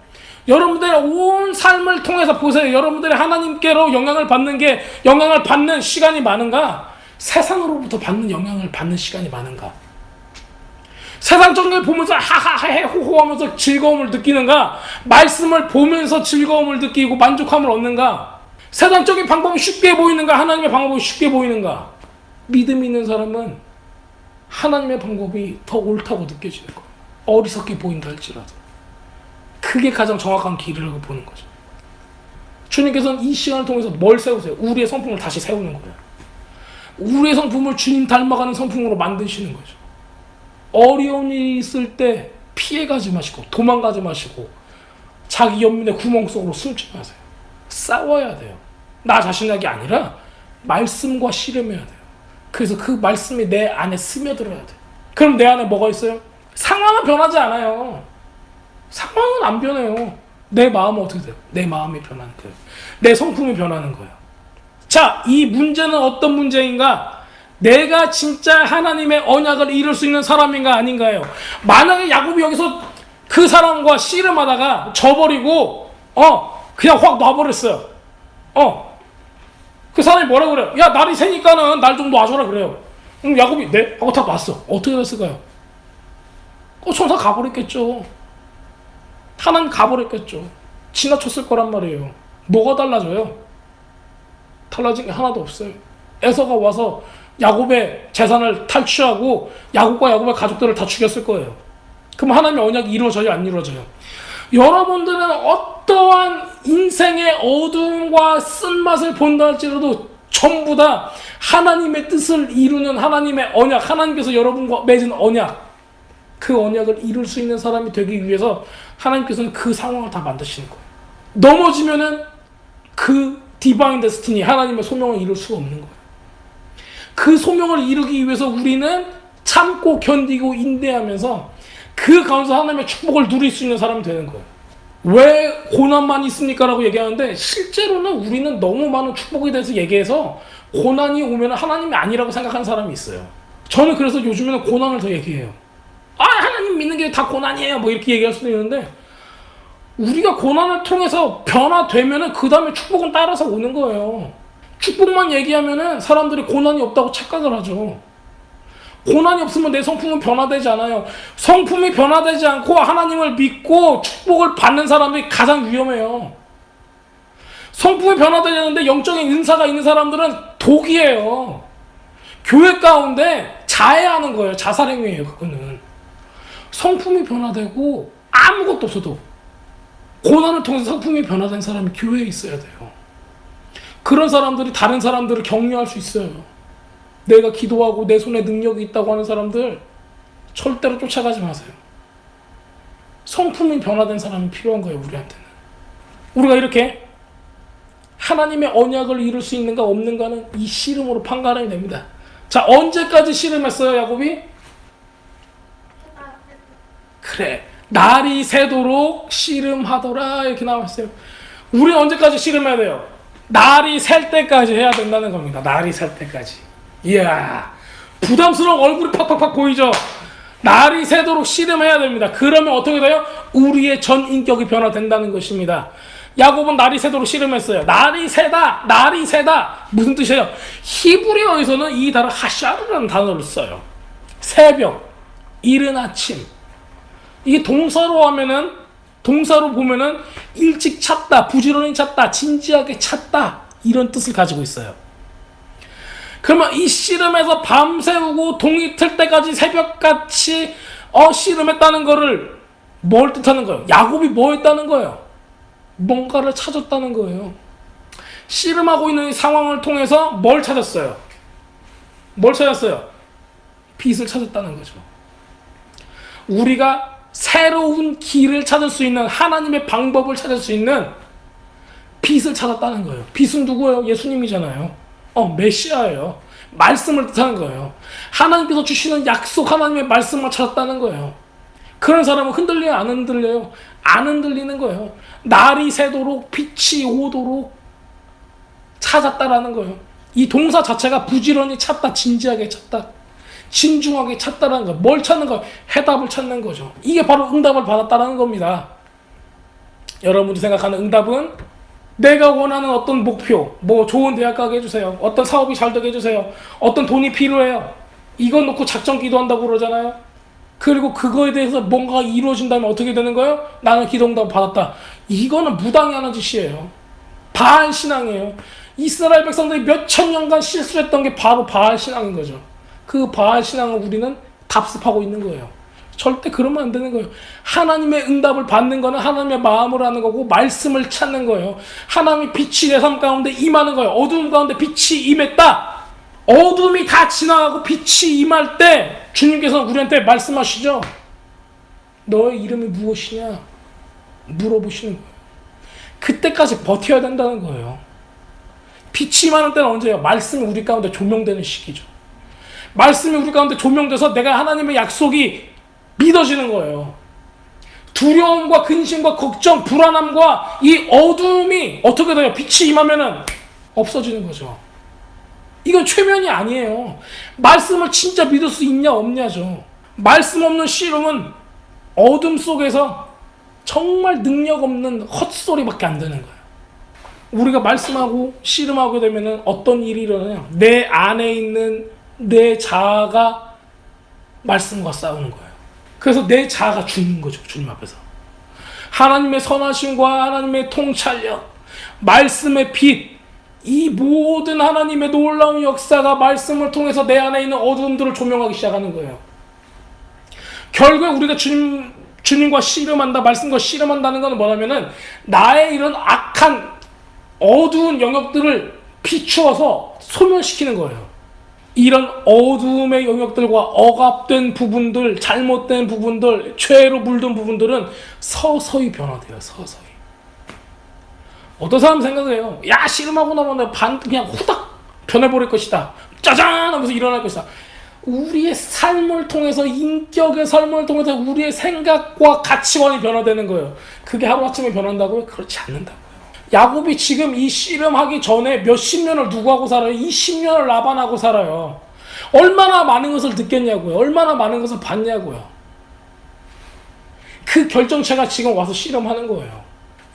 여러분들의 온 삶을 통해서 보세요. 여러분들이 하나님께로 영향을 받는 시간이 많은가? 세상으로부터 받는 영향을 받는 시간이 많은가? 세상적인 걸 보면서 하하해 호호하면서 즐거움을 느끼는가? 말씀을 보면서 즐거움을 느끼고 만족함을 얻는가? 세상적인 방법이 쉽게 보이는가? 하나님의 방법이 쉽게 보이는가? 믿음 있는 사람은 하나님의 방법이 더 옳다고 느껴지는 거예요. 어리석게 보인다 할지라도. 그게 가장 정확한 길이라고 보는 거죠. 주님께서는 이 시간을 통해서 뭘 세우세요? 우리의 성품을 다시 세우는 거예요. 우리의 성품을 주님 닮아가는 성품으로 만드시는 거죠. 어려운 일이 있을 때 피해가지 마시고 도망가지 마시고 자기 연민의 구멍 속으로 숨지 마세요. 싸워야 돼요. 나 자신에게 아니라 말씀과 씨름해야 돼요. 그래서 그 말씀이 내 안에 스며들어야 돼. 그럼 내 안에 뭐가 있어요? 상황은 변하지 않아요. 상황은 안 변해요. 내 마음은 어떻게 돼요? 내 마음이 변하는 거예요. 내 성품이 변하는 거예요. 자, 이 문제는 어떤 문제인가? 내가 진짜 하나님의 언약을 이룰 수 있는 사람인가 아닌가요? 만약에 야곱이 여기서 그 사람과 씨름하다가 져버리고 그냥 확 놔버렸어요. 그 사람이 뭐라 그래요? 야, 날이 새니까는 날 좀 놔줘라 그래요. 야곱이 네? 하고 다 놨어. 어떻게 됐을까요? 천사 가버렸겠죠. 하나님 가버렸겠죠. 지나쳤을 거란 말이에요. 뭐가 달라져요? 달라진 게 하나도 없어요. 에서가 와서 야곱의 재산을 탈취하고 야곱과 야곱의 가족들을 다 죽였을 거예요. 그럼 하나님의 언약이 이루어져요? 안 이루어져요? 여러분들은 어떠한 인생의 어두움과 쓴맛을 본다 할지라도 전부 다 하나님의 뜻을 이루는 하나님의 언약, 하나님께서 여러분과 맺은 언약, 그 언약을 이룰 수 있는 사람이 되기 위해서 하나님께서는 그 상황을 다 만드시는 거예요. 넘어지면은 그 디바인 데스티니, 하나님의 소명을 이룰 수가 없는 거예요. 그 소명을 이루기 위해서 우리는 참고 견디고 인내하면서 그 가운데서 하나님의 축복을 누릴 수 있는 사람이 되는 거예요. 왜 고난만 있습니까? 라고 얘기하는데 실제로는 우리는 너무 많은 축복에 대해서 얘기해서 고난이 오면 하나님이 아니라고 생각하는 사람이 있어요. 저는 그래서 요즘에는 고난을 더 얘기해요. 하나님 믿는 게 다 고난이에요. 뭐 이렇게 얘기할 수도 있는데 우리가 고난을 통해서 변화되면은 그 다음에 축복은 따라서 오는 거예요. 축복만 얘기하면은 사람들이 고난이 없다고 착각을 하죠. 고난이 없으면 내 성품은 변화되지 않아요. 성품이 변화되지 않고 하나님을 믿고 축복을 받는 사람들이 가장 위험해요. 성품이 변화되지 않는데 영적인 은사가 있는 사람들은 독이에요. 교회 가운데 자해하는 거예요. 자살행위예요. 그거는. 성품이 변화되고 아무것도 없어도 고난을 통해서 성품이 변화된 사람이 교회에 있어야 돼요. 그런 사람들이 다른 사람들을 격려할 수 있어요. 내가 기도하고 내 손에 능력이 있다고 하는 사람들 절대로 쫓아가지 마세요. 성품이 변화된 사람이 필요한 거예요. 우리한테는. 우리가 이렇게 하나님의 언약을 이룰 수 있는가 없는가는 이 씨름으로 판가름이 됩니다. 자, 언제까지 씨름했어요, 야곱이? 그래, 날이 새도록 씨름하더라 이렇게 나왔어요. 우리 언제까지 씨름해야 돼요? 날이 셀 때까지 해야 된다는 겁니다. 날이 셀 때까지. 이야, 부담스러운 얼굴이 팍팍팍 보이죠? 날이 새도록 씨름해야 됩니다. 그러면 어떻게 돼요? 우리의 전 인격이 변화된다는 것입니다. 야곱은 날이 새도록 씨름했어요. 날이 새다, 날이 새다. 무슨 뜻이에요? 히브리어에서는 이 단어 하샤르라는 단어를 써요. 새벽, 이른 아침. 이게 동사로 하면은, 동사로 보면은 일찍 찾다, 부지런히 찾다, 진지하게 찾다, 이런 뜻을 가지고 있어요. 그러면 이 씨름에서 밤새우고 동이 틀 때까지 새벽같이 씨름했다는 거를 뭘 뜻하는 거예요? 야곱이 뭐 했다는 거예요? 뭔가를 찾았다는 거예요. 씨름하고 있는 이 상황을 통해서 뭘 찾았어요? 뭘 찾았어요? 빛을 찾았다는 거죠. 우리가 새로운 길을 찾을 수 있는, 하나님의 방법을 찾을 수 있는 빛을 찾았다는 거예요. 빛은 누구예요? 예수님이잖아요. 메시아예요. 말씀을 뜻하는 거예요. 하나님께서 주시는 약속, 하나님의 말씀을 찾았다는 거예요. 그런 사람은 흔들려요? 안 흔들려요? 안 흔들리는 거예요. 날이 새도록 빛이 오도록 찾았다라는 거예요. 이 동사 자체가 부지런히 찾다, 진지하게 찾다, 진중하게 찾다라는 거. 뭘 찾는 거예요? 해답을 찾는 거죠. 이게 바로 응답을 받았다라는 겁니다. 여러분이 생각하는 응답은 내가 원하는 어떤 목표, 뭐 좋은 대학 가게 해주세요. 어떤 사업이 잘 되게 해주세요. 어떤 돈이 필요해요. 이거 놓고 작정 기도한다고 그러잖아요. 그리고 그거에 대해서 뭔가 이루어진다면 어떻게 되는 거예요? 나는 기도응답 받았다. 이거는 무당이 하는 짓이에요. 바알 신앙이에요. 이스라엘 백성들이 몇천 년간 실수했던 게 바로 바알 신앙인 거죠. 그 바알 신앙을 우리는 답습하고 있는 거예요. 절대 그러면 안 되는 거예요. 하나님의 응답을 받는 거는 하나님의 마음을 하는 거고 말씀을 찾는 거예요. 하나님의 빛이 내 삶 가운데 임하는 거예요. 어두움 가운데 빛이 임했다. 어둠이 다 지나가고 빛이 임할 때 주님께서는 우리한테 말씀하시죠. 너의 이름이 무엇이냐? 물어보시는 거예요. 그때까지 버텨야 된다는 거예요. 빛이 임하는 때는 언제예요? 말씀이 우리 가운데 조명되는 시기죠. 말씀이 우리 가운데 조명돼서 내가 하나님의 약속이 믿어지는 거예요. 두려움과 근심과 걱정, 불안함과 이 어둠이 어떻게 돼요? 빛이 임하면은 없어지는 거죠. 이건 최면이 아니에요. 말씀을 진짜 믿을 수 있냐 없냐죠. 말씀 없는 씨름은 어둠 속에서 정말 능력 없는 헛소리밖에 안 되는 거예요. 우리가 말씀하고 씨름하게 되면은 어떤 일이 일어나냐? 내 안에 있는 내 자아가 말씀과 싸우는 거예요. 그래서 내 자아가 죽는 거죠. 주님 앞에서. 하나님의 선하심과 하나님의 통찰력, 말씀의 빛, 이 모든 하나님의 놀라운 역사가 말씀을 통해서 내 안에 있는 어두움들을 조명하기 시작하는 거예요. 결국에 우리가 주님과 씨름한다, 말씀과 씨름한다는 건 뭐냐면은 나의 이런 악한 어두운 영역들을 비추어서 소멸시키는 거예요. 이런 어두움의 영역들과 억압된 부분들, 잘못된 부분들, 죄로 물든 부분들은 서서히 변화돼요. 서서히. 어떤 사람 생각해요. 야, 씨름하고 나면 그냥 후닥 변해버릴 것이다. 짜잔 하면서 일어날 것이다. 우리의 삶을 통해서, 인격의 삶을 통해서 우리의 생각과 가치관이 변화되는 거예요. 그게 하루아침에 변한다고요? 그렇지 않는다고요. 야곱이 지금 이 씨름하기 전에 몇십 년을 누구하고 살아요? 20년을 라반하고 살아요. 얼마나 많은 것을 느꼈냐고요. 얼마나 많은 것을 봤냐고요. 그 결정체가 지금 와서 씨름하는 거예요.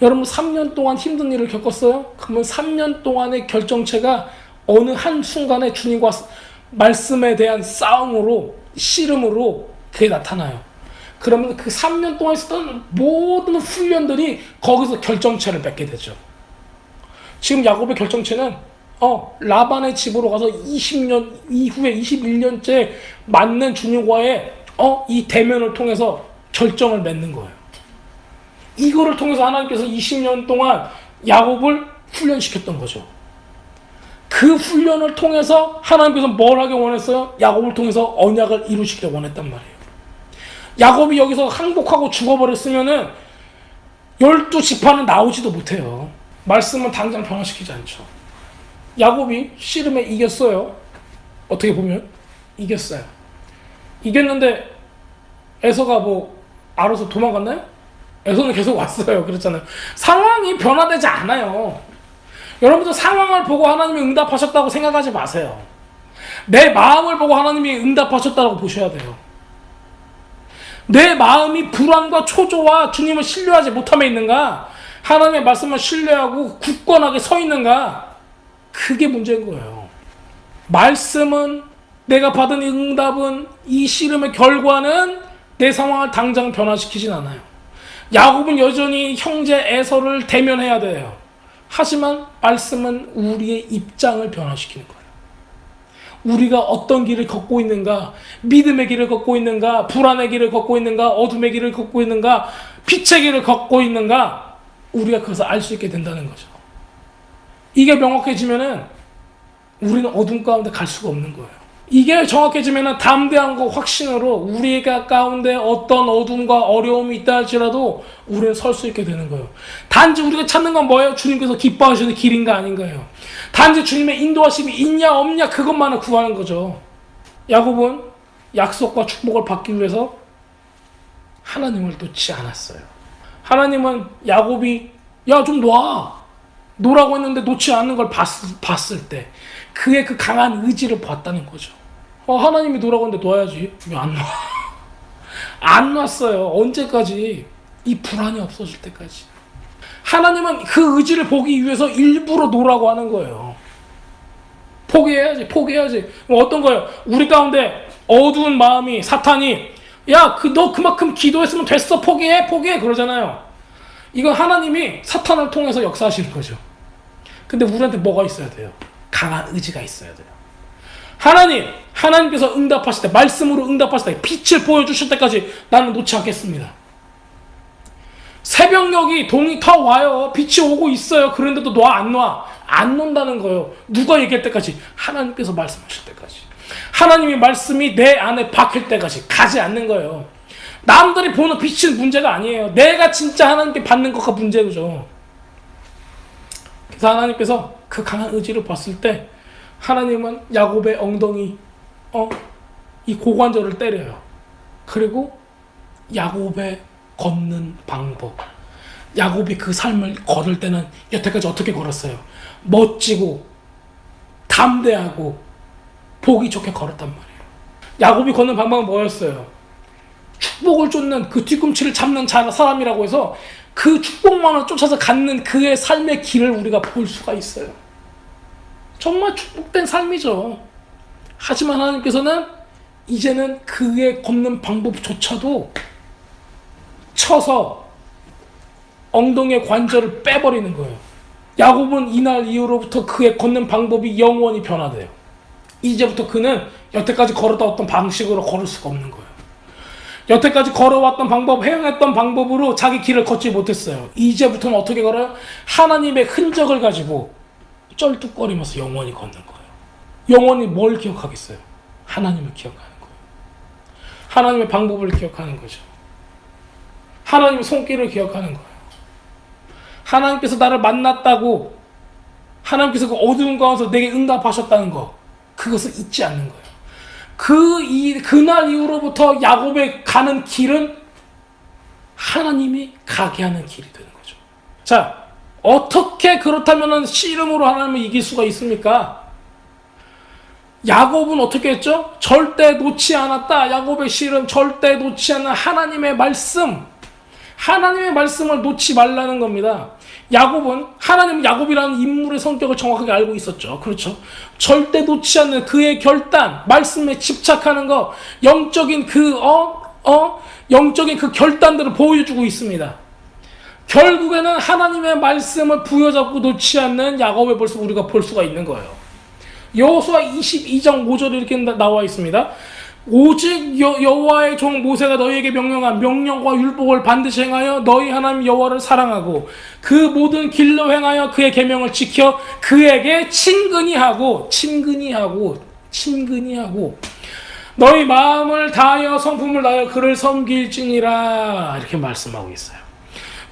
여러분 3년 동안 힘든 일을 겪었어요? 그러면 3년 동안의 결정체가 어느 한순간에 주님과 말씀에 대한 싸움으로, 씨름으로 그게 나타나요. 그러면 그 3년 동안 있었던 모든 훈련들이 거기서 결정체를 맺게 되죠. 지금 야곱의 결정체는 라반의 집으로 가서 20년 이후에 21년째 맞는 주님과의 이 대면을 통해서 결정을 맺는 거예요. 이거를 통해서 하나님께서 20년 동안 야곱을 훈련시켰던 거죠. 그 훈련을 통해서 하나님께서 뭘 하기 원했어요? 야곱을 통해서 언약을 이루시길 원했단 말이에요. 야곱이 여기서 항복하고 죽어버렸으면은 12지파는 나오지도 못해요. 말씀은 당장 변화시키지 않죠. 야곱이 씨름에 이겼어요. 어떻게 보면 이겼어요. 이겼는데 에서가 알아서 도망갔나요? 에서는 계속 왔어요. 그렇잖아요. 상황이 변화되지 않아요. 여러분들 상황을 보고 하나님이 응답하셨다고 생각하지 마세요. 내 마음을 보고 하나님이 응답하셨다고 보셔야 돼요. 내 마음이 불안과 초조와 주님을 신뢰하지 못함에 있는가? 하나님의 말씀을 신뢰하고 굳건하게 서 있는가? 그게 문제인 거예요. 말씀은, 내가 받은 응답은, 이 씨름의 결과는 내 상황을 당장 변화시키진 않아요. 야곱은 여전히 형제 에서를 대면해야 돼요. 하지만 말씀은 우리의 입장을 변화시키는 거예요. 우리가 어떤 길을 걷고 있는가, 믿음의 길을 걷고 있는가, 불안의 길을 걷고 있는가, 어둠의 길을 걷고 있는가, 빛의 길을 걷고 있는가, 우리가 그것을 알 수 있게 된다는 거죠. 이게 명확해지면은 우리는 어둠 가운데 갈 수가 없는 거예요. 이게 정확해지면은 담대함과 확신으로 우리가 가운데 어떤 어둠과 어려움이 있다 할지라도 우리는 설 수 있게 되는 거예요. 단지 우리가 찾는 건 뭐예요? 주님께서 기뻐하시는 길인가 아닌가요? 단지 주님의 인도하심이 있냐 없냐 그것만을 구하는 거죠. 야곱은 약속과 축복을 받기 위해서 하나님을 놓지 않았어요. 하나님은 야곱이 야 좀 놓으라고 했는데 놓지 않는 걸 봤을 때 그의 그 강한 의지를 봤다는 거죠. 하나님이 놓으라고 했는데 놓아야지. 왜 안 놔? 안 놨어요. 언제까지? 이 불안이 없어질 때까지. 하나님은 그 의지를 보기 위해서 일부러 놓으라고 하는 거예요. 포기해야지. 어떤 거예요? 우리 가운데 어두운 마음이, 사탄이 야, 너 그만큼 기도했으면 됐어. 포기해 그러잖아요. 이건 하나님이 사탄을 통해서 역사하시는 거죠. 근데 우리한테 뭐가 있어야 돼요? 강한 의지가 있어야 돼요. 하나님께서 응답하실 때, 말씀으로 응답하실 때, 빛을 보여주실 때까지 나는 놓지 않겠습니다. 새벽녘이 동이 터 와요. 빛이 오고 있어요. 그런데도 안 놓는다는 거예요. 누가 얘기할 때까지? 하나님께서 말씀하실 때까지. 하나님의 말씀이 내 안에 박힐 때까지 가지 않는 거예요. 남들이 보는 빛은 문제가 아니에요. 내가 진짜 하나님께 받는 것가 문제죠. 그래서 하나님께서 그 강한 의지를 봤을 때 하나님은 야곱의 엉덩이 이 고관절을 때려요. 그리고 야곱의 걷는 방법, 야곱이 그 삶을 걸을 때는 여태까지 어떻게 걸었어요? 멋지고 담대하고 보기 좋게 걸었단 말이에요. 야곱이 걷는 방법은 뭐였어요? 축복을 쫓는 그 뒤꿈치를 잡는 사람이라고 해서 그 축복만을 쫓아서 갖는 그의 삶의 길을 우리가 볼 수가 있어요. 정말 축복된 삶이죠. 하지만 하나님께서는 이제는 그의 걷는 방법조차도 쳐서 엉덩이의 관절을 빼버리는 거예요. 야곱은 이날 이후로부터 그의 걷는 방법이 영원히 변화돼요. 이제부터 그는 여태까지 걸어왔던 방식으로 걸을 수가 없는 거예요. 여태까지 걸어왔던 방법, 행했던 방법으로 자기 길을 걷지 못했어요. 이제부터는 어떻게 걸어요? 하나님의 흔적을 가지고 쩔뚝거리면서 영원히 걷는 거예요. 영원히 뭘 기억하겠어요? 하나님을 기억하는 거예요. 하나님의 방법을 기억하는 거죠. 하나님의 손길을 기억하는 거예요. 하나님께서 나를 만났다고, 하나님께서 그 어두운 가운데서 내게 응답하셨다는 거, 그것을 잊지 않는 거예요. 그날 이후로부터 야곱의 가는 길은 하나님이 가게 하는 길이 되는 거죠. 자, 어떻게 그렇다면 씨름으로 하나님을 이길 수가 있습니까? 야곱은 어떻게 했죠? 절대 놓지 않았다. 야곱의 씨름, 절대 놓지 않는 하나님의 말씀. 하나님의 말씀을 놓지 말라는 겁니다. 야곱은 하나님은 야곱이라는 인물의 성격을 정확하게 알고 있었죠. 그렇죠? 절대 놓지 않는 그의 결단, 말씀에 집착하는 것, 영적인 영적인 그 결단들을 보여주고 있습니다. 결국에는 하나님의 말씀을 부여잡고 놓지 않는 야곱의 모습을 우리가 볼 수가 있는 거예요. 여호수아 22장 5절에 이렇게 나와 있습니다. 오직 여호와의 종 모세가 너희에게 명령한 명령과 율법을 반드시 행하여 너희 하나님 여호와를 사랑하고 그 모든 길로 행하여 그의 계명을 지켜 그에게 친근히 하고 너희 마음을 다하여 성품을 다하여 그를 섬길지니라, 이렇게 말씀하고 있어요.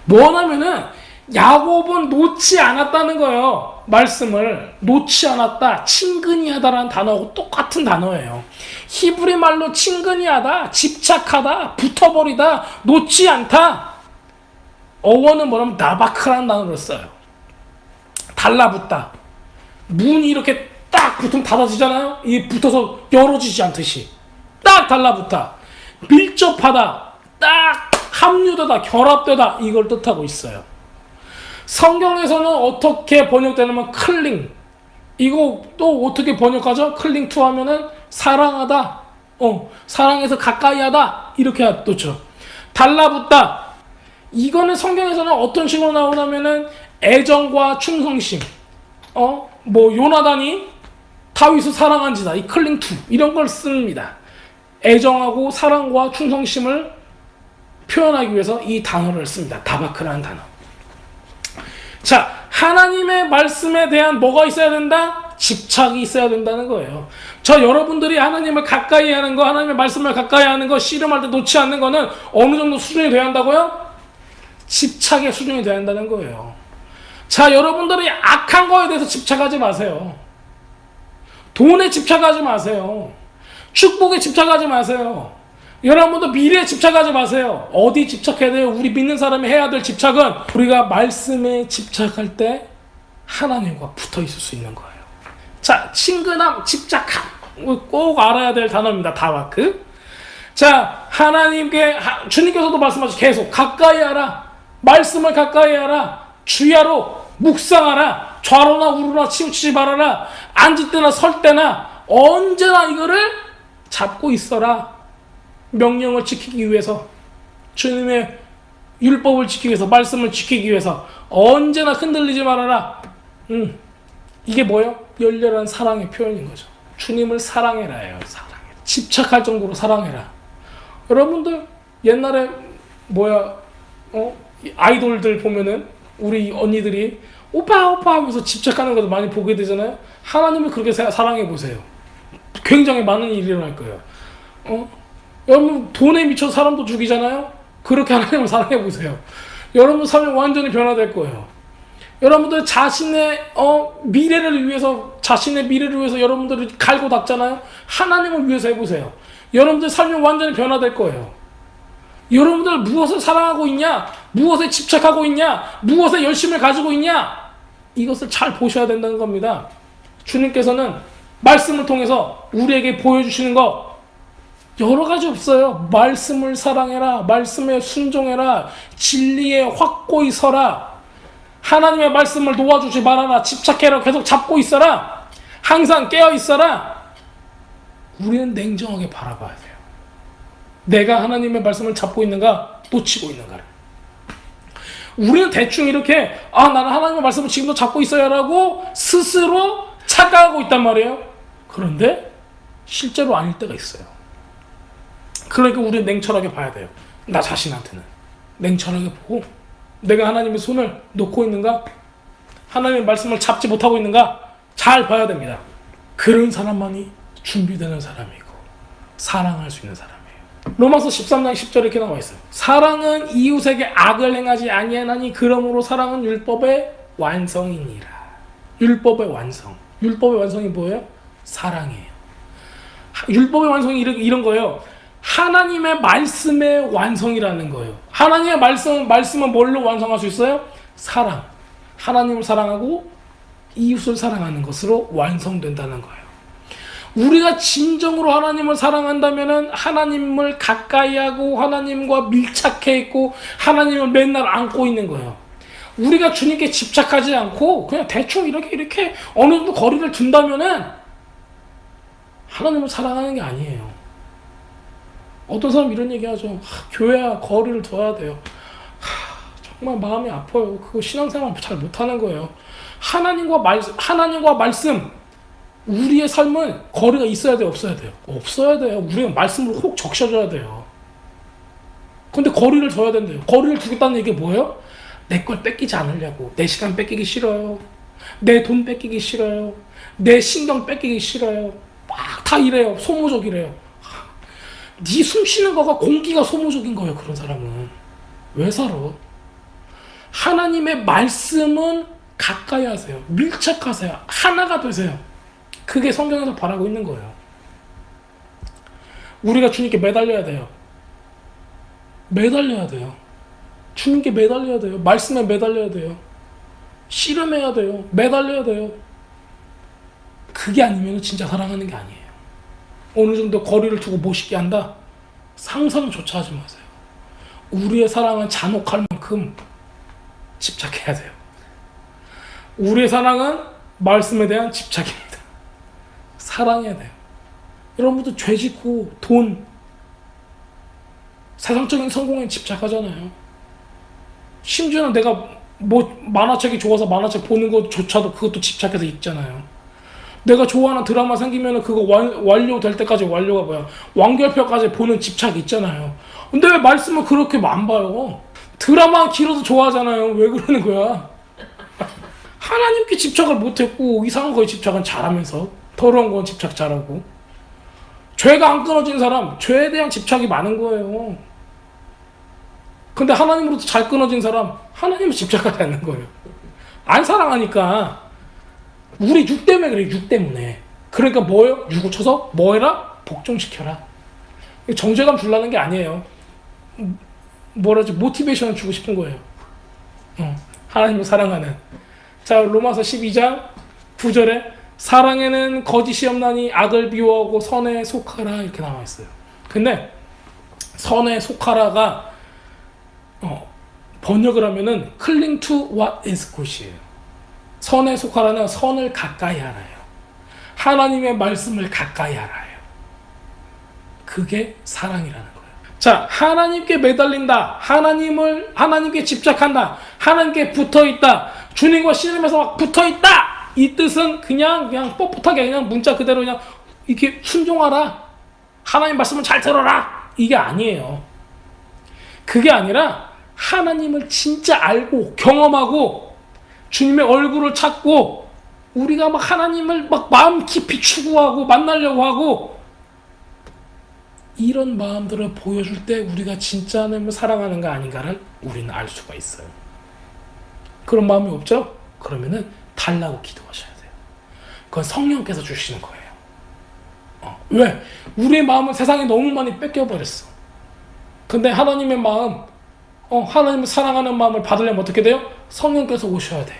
뭐냐면은 야곱은 놓지 않았다는 거예요. 말씀을 놓지 않았다, 친근히 하다라는 단어하고 똑같은 단어예요. 히브리 말로 친근히 하다, 집착하다, 붙어버리다, 놓지 않다. 어원은 뭐냐면 나바크라는 단어를 써요. 달라붙다. 문이 이렇게 딱 붙으면 닫아지잖아요. 이 붙어서 열어지지 않듯이 딱 달라붙다, 밀접하다, 딱 합류되다, 결합되다, 이걸 뜻하고 있어요. 성경에서는 어떻게 번역되냐면 클링, 이거 또 어떻게 번역하죠? 클링 투 하면은 사랑하다, 사랑해서 가까이 하다, 이렇게 뜻죠. 달라붙다, 이거는 성경에서는 어떤 식으로 나오냐면은 애정과 충성심, 요나단이 다윗을 사랑한지다, 이 클링 투, 이런 걸 씁니다. 애정하고 사랑과 충성심을 표현하기 위해서 이 단어를 씁니다. 다바크라는 단어. 자, 하나님의 말씀에 대한 뭐가 있어야 된다? 집착이 있어야 된다는 거예요. 여러분들이 하나님을 가까이 하는 거, 하나님의 말씀을 가까이 하는 거, 씨름할 때 놓지 않는 거는 어느 정도 수준이 돼야 한다고요? 집착의 수준이 돼야 한다는 거예요. 자, 여러분들이 악한 거에 대해서 집착하지 마세요. 돈에 집착하지 마세요. 축복에 집착하지 마세요. 여러분도 미래에 집착하지 마세요. 어디 집착해야 돼요? 우리 믿는 사람이 해야 될 집착은 우리가 말씀에 집착할 때 하나님과 붙어 있을 수 있는 거예요. 자, 친근함, 집착함, 꼭 알아야 될 단어입니다. 다바크. 자, 주님께서도 말씀하시죠. 계속 가까이 하라, 말씀을 가까이 하라, 주야로 묵상하라, 좌로나 우로나 치우치지 말아라, 앉을 때나 설 때나 언제나 이거를 잡고 있어라. 명령을 지키기 위해서, 주님의 율법을 지키기 위해서, 말씀을 지키기 위해서 언제나 흔들리지 말아라. 이게 뭐예요? 열렬한 사랑의 표현인 거죠. 주님을 사랑해라예요. 집착할 정도로 사랑해라. 여러분들 옛날에 아이돌들 보면은 우리 언니들이 오빠 하면서 집착하는 것도 많이 보게 되잖아요. 하나님을 그렇게 사랑해 보세요. 굉장히 많은 일이 일어날 거예요. 여러분 돈에 미쳐 사람도 죽이잖아요. 그렇게 하나님을 사랑해 보세요. 여러분 삶이 완전히 변화될 거예요. 여러분들 자신의 미래를 위해서 여러분들이 갈고 닦잖아요. 하나님을 위해서 해보세요. 여러분들 삶이 완전히 변화될 거예요. 여러분들 무엇을 사랑하고 있냐, 무엇에 집착하고 있냐, 무엇에 열심을 가지고 있냐, 이것을 잘 보셔야 된다는 겁니다. 주님께서는 말씀을 통해서 우리에게 보여주시는 거 여러 가지 없어요. 말씀을 사랑해라, 말씀에 순종해라, 진리에 확고히 서라, 하나님의 말씀을 놓아주지 말아라, 집착해라, 계속 잡고 있어라, 항상 깨어 있어라. 우리는 냉정하게 바라봐야 돼요. 내가 하나님의 말씀을 잡고 있는가, 놓치고 있는가를. 우리는 대충 이렇게 나는 하나님의 말씀을 지금도 잡고 있어야 라고 스스로 착각하고 있단 말이에요. 그런데 실제로 아닐 때가 있어요. 그러니까 우리는 냉철하게 봐야 돼요. 나 자신한테는 냉철하게 보고, 내가 하나님의 손을 놓고 있는가, 하나님의 말씀을 잡지 못하고 있는가 잘 봐야 됩니다. 그런 사람만이 준비되는 사람이고 사랑할 수 있는 사람이에요. 로마서 13장 10절에 이렇게 나와 있어요. 사랑은 이웃에게 악을 행하지 아니하나니 그러므로 사랑은 율법의 완성이니라. 율법의 완성. 율법의 완성이 뭐예요? 사랑이에요. 율법의 완성이 이런 거예요. 하나님의 말씀의 완성이라는 거예요. 하나님의 말씀은 뭘로 완성할 수 있어요? 사랑. 하나님을 사랑하고 이웃을 사랑하는 것으로 완성된다는 거예요. 우리가 진정으로 하나님을 사랑한다면은 하나님을 가까이 하고 하나님과 밀착해 있고 하나님을 맨날 안고 있는 거예요. 우리가 주님께 집착하지 않고 그냥 대충 이렇게 어느 정도 거리를 둔다면은 하나님을 사랑하는 게 아니에요. 어떤 사람 이런 얘기 하죠. 교회야 거리를 둬야 돼요. 정말 마음이 아파요. 그거 신앙생활 잘 못하는 거예요. 하나님과 말씀, 우리의 삶은 거리가 있어야 돼요, 없어야 돼요? 없어야 돼요. 우리는 말씀으로 혹 적셔줘야 돼요. 근데 거리를 둬야 된대요. 거리를 두겠다는 얘기가 뭐예요? 내 걸 뺏기지 않으려고. 내 시간 뺏기기 싫어요. 내 돈 뺏기기 싫어요. 내 신경 뺏기기 싫어요. 막 다 이래요. 소모적이래요. 네 숨 쉬는 거가 공기가 소모적인 거예요. 그런 사람은 왜 살아? 하나님의 말씀은 가까이 하세요. 밀착하세요. 하나가 되세요. 그게 성경에서 바라고 있는 거예요. 우리가 주님께 매달려야 돼요. 매달려야 돼요. 주님께 매달려야 돼요. 말씀에 매달려야 돼요. 씨름해야 돼요. 매달려야 돼요. 그게 아니면 진짜 사랑하는 게 아니에요. 어느 정도 거리를 두고 멋있게 한다? 상상조차 하지 마세요. 우리의 사랑은 잔혹할 만큼 집착해야 돼요. 우리의 사랑은 말씀에 대한 집착입니다. 사랑해야 돼요. 여러분도 죄 짓고 돈, 세상적인 성공에 집착하잖아요. 심지어는 내가 만화책이 좋아서 만화책 보는 것조차도 그것도 집착해서 읽잖아요. 내가 좋아하는 드라마 생기면 그거 완료될 때까지 완료가 뭐야? 완결표까지 보는 집착이 있잖아요. 근데 왜 말씀은 그렇게 안 봐요? 드라마 길어도 좋아하잖아요. 왜 그러는 거야? 하나님께 집착을 못했고 이상한 거에 집착은 잘하면서 더러운 건 집착 잘하고 죄가 안 끊어진 사람 죄에 대한 집착이 많은 거예요. 근데 하나님으로부터 잘 끊어진 사람 하나님을 집착하지 않는 거예요. 안 사랑하니까. 우리 육 때문에 그래. 육 때문에. 그러니까 뭐예요? 육을 쳐서 뭐 해라? 복종시켜라. 정죄감 주려는 게 아니에요. 뭐라지? 모티베이션을 주고 싶은 거예요. 하나님을 사랑하는. 자, 로마서 12장 9절에 사랑에는 거짓이 없나니 악을 미워하고 선에 속하라 이렇게 나와 있어요. 근데 선에 속하라가 번역을 하면은 cling to what is good이에요. 선에 속하라는 선을 가까이 하라요. 하나님의 말씀을 가까이 하라요. 그게 사랑이라는 거예요. 자, 하나님께 매달린다. 하나님께 집착한다. 하나님께 붙어있다. 주님과 씨름해서 막 붙어있다. 이 뜻은 그냥 뻣뻣하게 그냥 문자 그대로 그냥 이렇게 순종하라. 하나님 말씀을 잘 들어라. 이게 아니에요. 그게 아니라 하나님을 진짜 알고 경험하고 주님의 얼굴을 찾고 우리가 막 하나님을 막 마음 깊이 추구하고 만나려고 하고 이런 마음들을 보여줄 때 우리가 진짜 하나님을 사랑하는가 아닌가를 우리는 알 수가 있어요. 그런 마음이 없죠? 그러면은 달라고 기도하셔야 돼요. 그건 성령께서 주시는 거예요. 왜? 우리의 마음은 세상에 너무 많이 뺏겨버렸어. 근데 하나님의 마음, 하나님을 사랑하는 마음을 받으려면 어떻게 돼요? 성령께서 오셔야 돼.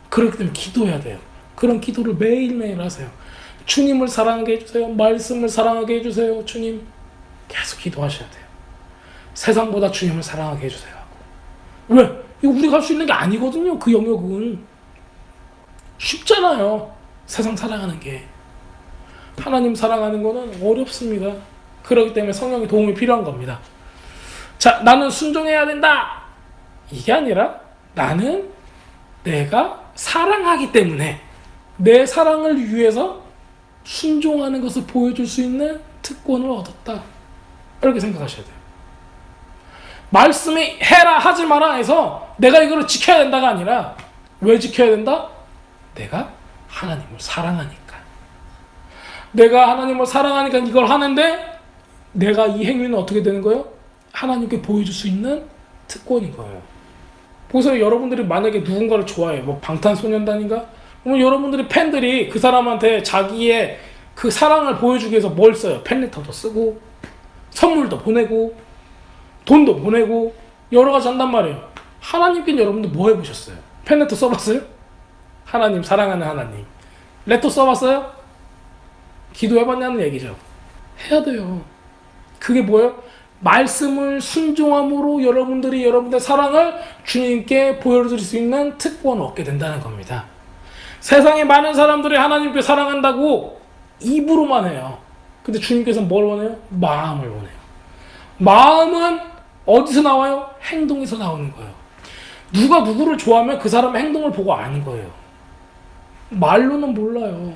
그렇기 때문에 기도해야 돼요. 그런 기도를 매일매일 하세요. 주님을 사랑하게 해주세요. 말씀을 사랑하게 해주세요. 주님. 계속 기도하셔야 돼요. 세상보다 주님을 사랑하게 해주세요. 왜? 이거 우리가 할 수 있는 게 아니거든요. 그 영역은. 쉽잖아요. 세상 사랑하는 게. 하나님 사랑하는 거는 어렵습니다. 그렇기 때문에 성령의 도움이 필요한 겁니다. 자, 나는 순종해야 된다. 이게 아니라 나는 내가 사랑하기 때문에 내 사랑을 위해서 순종하는 것을 보여줄 수 있는 특권을 얻었다. 이렇게 생각하셔야 돼요. 말씀이 해라 하지 마라 해서 내가 이거를 지켜야 된다가 아니라 왜 지켜야 된다? 내가 하나님을 사랑하니까. 내가 하나님을 사랑하니까 이걸 하는데 내가 이 행위는 어떻게 되는 거예요? 하나님께 보여줄 수 있는 특권인 거예요. 보세요. 여러분들이 만약에 누군가를 좋아해요. 뭐 방탄소년단인가? 그러면 여러분들이 팬들이 그 사람한테 자기의 그 사랑을 보여주기 위해서 뭘 써요? 팬레터도 쓰고 선물도 보내고 돈도 보내고 여러 가지 한단 말이에요. 하나님께는 여러분들 뭐 해보셨어요? 팬레터 써봤어요? 하나님, 사랑하는 하나님. 레터 써봤어요? 기도해봤냐는 얘기죠. 해야 돼요. 그게 뭐예요? 말씀을 순종함으로 여러분들이 여러분들의 사랑을 주님께 보여드릴 수 있는 특권을 얻게 된다는 겁니다. 세상에 많은 사람들이 하나님께 사랑한다고 입으로만 해요. 근데 주님께서는 뭘 원해요? 마음을 원해요. 마음은 어디서 나와요? 행동에서 나오는 거예요. 누가 누구를 좋아하면 그 사람의 행동을 보고 아는 거예요. 말로는 몰라요.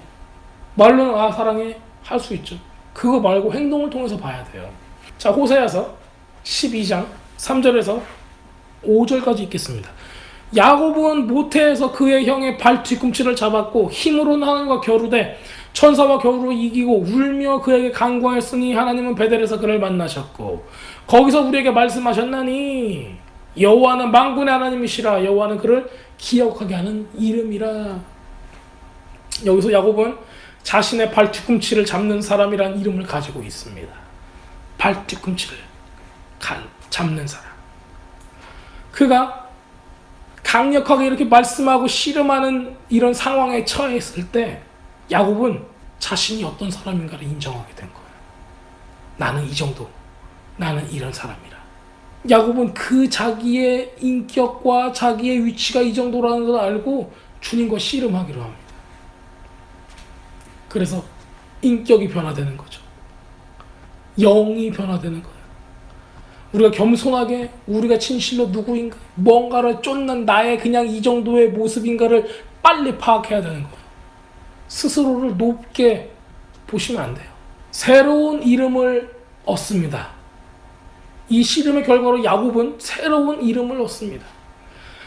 말로는 아 사랑해 할 수 있죠. 그거 말고 행동을 통해서 봐야 돼요. 자, 호세아서 12장 3절에서 5절까지 읽겠습니다. 야곱은 모태에서 그의 형의 발 뒤꿈치를 잡았고 힘으로는 하나님과 겨루되 천사와 겨루로 이기고 울며 그에게 간구하였으니 하나님은 베델에서 그를 만나셨고 거기서 우리에게 말씀하셨나니 여호와는 만군의 하나님이시라. 여호와는 그를 기억하게 하는 이름이라. 여기서 야곱은 자신의 발 뒤꿈치를 잡는 사람이라는 이름을 가지고 있습니다. 발 뒤꿈치를 잡는 사람. 그가 강력하게 이렇게 말씀하고 씨름하는 이런 상황에 처했을 때 야곱은 자신이 어떤 사람인가를 인정하게 된 거예요. 나는 이 정도, 나는 이런 사람이라. 야곱은 그 자기의 인격과 자기의 위치가 이 정도라는 걸 알고 주님과 씨름하기로 합니다. 그래서 인격이 변화되는 거죠. 영이 변화되는 거예요. 우리가 겸손하게 우리가 진실로 누구인가, 뭔가를 쫓는 나의 그냥 이 정도의 모습인가를 빨리 파악해야 되는 거예요. 스스로를 높게 보시면 안 돼요. 새로운 이름을 얻습니다. 이 씨름의 결과로 야곱은 새로운 이름을 얻습니다.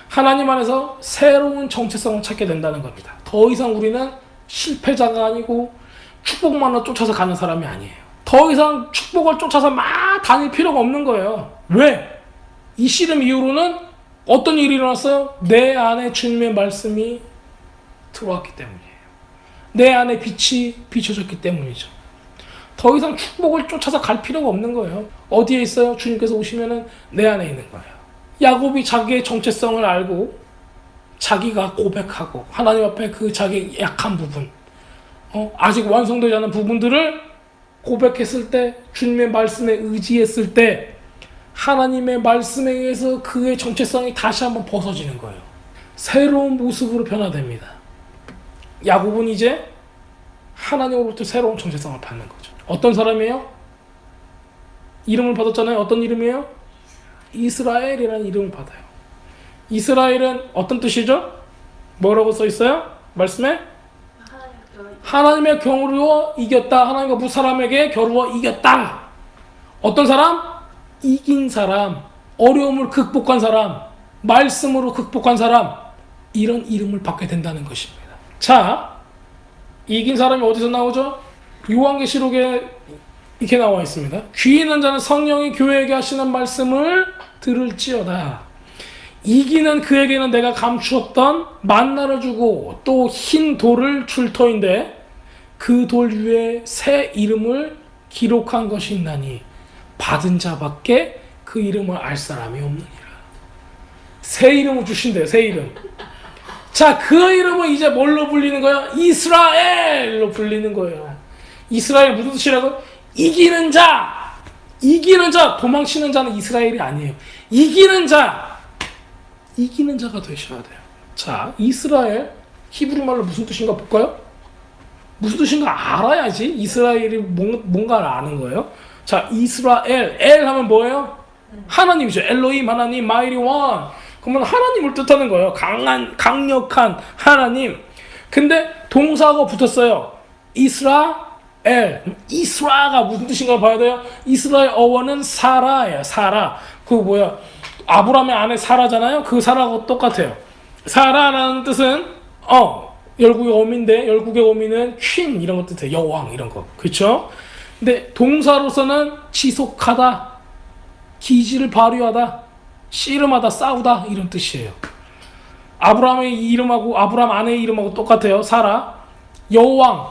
하나님 안에서 새로운 정체성을 찾게 된다는 겁니다. 더 이상 우리는 실패자가 아니고 축복만을 쫓아서 가는 사람이 아니에요. 더 이상 축복을 쫓아서 막 다닐 필요가 없는 거예요. 왜? 이 씨름 이후로는 어떤 일이 일어났어요? 내 안에 주님의 말씀이 들어왔기 때문이에요. 내 안에 빛이 비춰졌기 때문이죠. 더 이상 축복을 쫓아서 갈 필요가 없는 거예요. 어디에 있어요? 주님께서 오시면은 내 안에 있는 거예요. 야곱이 자기의 정체성을 알고 자기가 고백하고 하나님 앞에 그 자기의 약한 부분, 아직 완성되지 않은 부분들을 고백했을 때, 주님의 말씀에 의지했을 때 하나님의 말씀에 의해서 그의 정체성이 다시 한번 벗어지는 거예요. 새로운 모습으로 변화됩니다. 야곱은 이제 하나님으로부터 새로운 정체성을 받는 거죠. 어떤 사람이에요? 이름을 받았잖아요. 어떤 이름이에요? 이스라엘이라는 이름을 받아요. 이스라엘은 어떤 뜻이죠? 뭐라고 써 있어요? 말씀에? 하나님의 경우로 이겼다. 하나님과 무사람에게 겨루어 이겼다. 어떤 사람? 이긴 사람, 어려움을 극복한 사람, 말씀으로 극복한 사람, 이런 이름을 받게 된다는 것입니다. 자, 이긴 사람이 어디서 나오죠? 요한계시록에 이렇게 나와 있습니다. 귀 있는 자는 성령이 교회에게 하시는 말씀을 들을지어다. 이기는 그에게는 내가 감추었던 만나를 주고 또 흰 돌을 줄 터인데 그 돌 위에 새 이름을 기록한 것이 있나니 받은 자밖에 그 이름을 알 사람이 없느니라. 새 이름을 주신대요. 새 이름. 자, 그 이름은 이제 뭘로 불리는 거야? 이스라엘로 불리는 거예요. 이스라엘 무슨 뜻이라고? 이기는 자. 이기는 자. 도망치는 자는 이스라엘이 아니에요. 이기는 자. 이기는 자가 되셔야 돼요. 자, 이스라엘 히브리 말로 무슨 뜻인가 볼까요? 무슨 뜻인가 알아야지 이스라엘이 뭔가를 아는 거예요. 자, 이스라엘. 엘 하면 뭐예요? 하나님이죠. 엘로힘 하나님, 마이리 원. 그러면 하나님을 뜻하는 거예요. 강력한 하나님. 근데 동사가 붙었어요. 이스라엘. 이스라가 무슨 뜻인가 봐야 돼요. 이스라엘 어원은 사라예요. 사라. 그 뭐야? 아브라함의 아내 사라잖아요. 그 사라하고 똑같아요. 사라라는 뜻은 열국의 어미인데 열국의 어미는 퀸 이런 거 뜻해요. 여왕 이런 거. 그렇죠? 근데 동사로서는 지속하다, 기지를 발휘하다, 씨름하다, 싸우다 이런 뜻이에요. 아브라함의 이름하고 아브라함 아내의 이름하고 똑같아요. 사라. 여왕,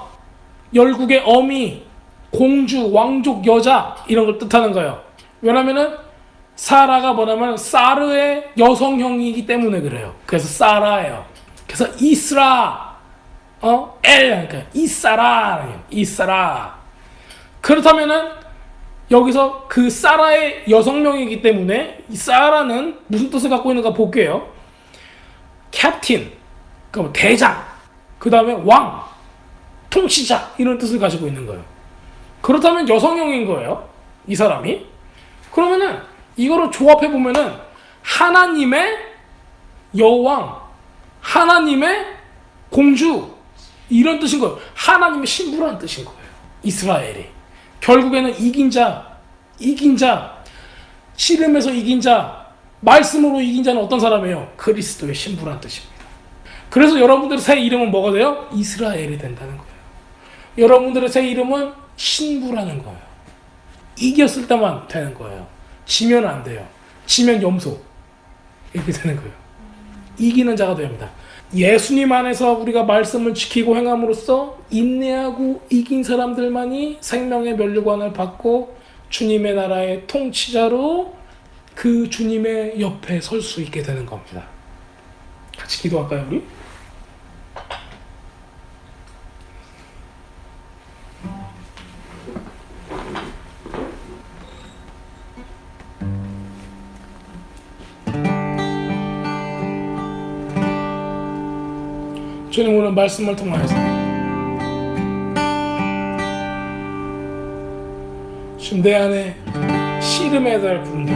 열국의 어미, 공주, 왕족, 여자 이런 걸 뜻하는 거예요. 왜냐면은 사라가 뭐냐면 사르의 여성형이기 때문에 그래요. 그래서 사라예요. 그래서 이스라, 그러니까 이사라. 그렇다면은 여기서 그 사라의 여성명이기 때문에 이 사라는 무슨 뜻을 갖고 있는가 볼게요. 캡틴, 그러니까 대장, 그 다음에 왕, 통치자 이런 뜻을 가지고 있는 거예요. 그렇다면 여성형인 거예요. 이 사람이. 그러면은 이거를 조합해 보면은 하나님의 여왕, 하나님의 공주 이런 뜻인 거예요. 하나님의 신부라는 뜻인 거예요. 이스라엘이. 결국에는 이긴 자, 씨름에서 이긴 자, 말씀으로 이긴 자는 어떤 사람이에요? 그리스도의 신부라는 뜻입니다. 그래서 여러분들의 새 이름은 뭐가 돼요? 이스라엘이 된다는 거예요. 여러분들의 새 이름은 신부라는 거예요. 이겼을 때만 되는 거예요. 지면 안 돼요. 지면 염소. 이렇게 되는 거예요. 이기는 자가 됩니다. 예수님 안에서 우리가 말씀을 지키고 행함으로써 인내하고 이긴 사람들만이 생명의 면류관을 받고 주님의 나라의 통치자로 그 주님의 옆에 설 수 있게 되는 겁니다. 같이 기도할까요, 우리? 주님 오늘 말씀을 통하여서 지금 내 안에 씨름해야 될 부분들,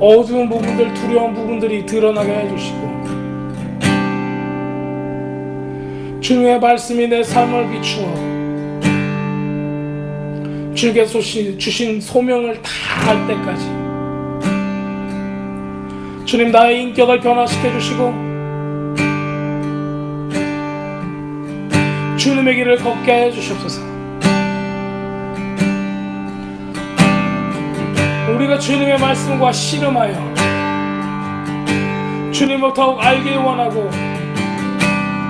어두운 부분들, 두려운 부분들이 드러나게 해주시고 주님의 말씀이 내 삶을 비추어 주께서 주신 소명을 다 할 때까지 주님 나의 인격을 변화시켜 주시고 주님의 길을 걷게 해 주시옵소서. 우리가 주님의 말씀과 씨름하여 주님을 더욱 알길 원하고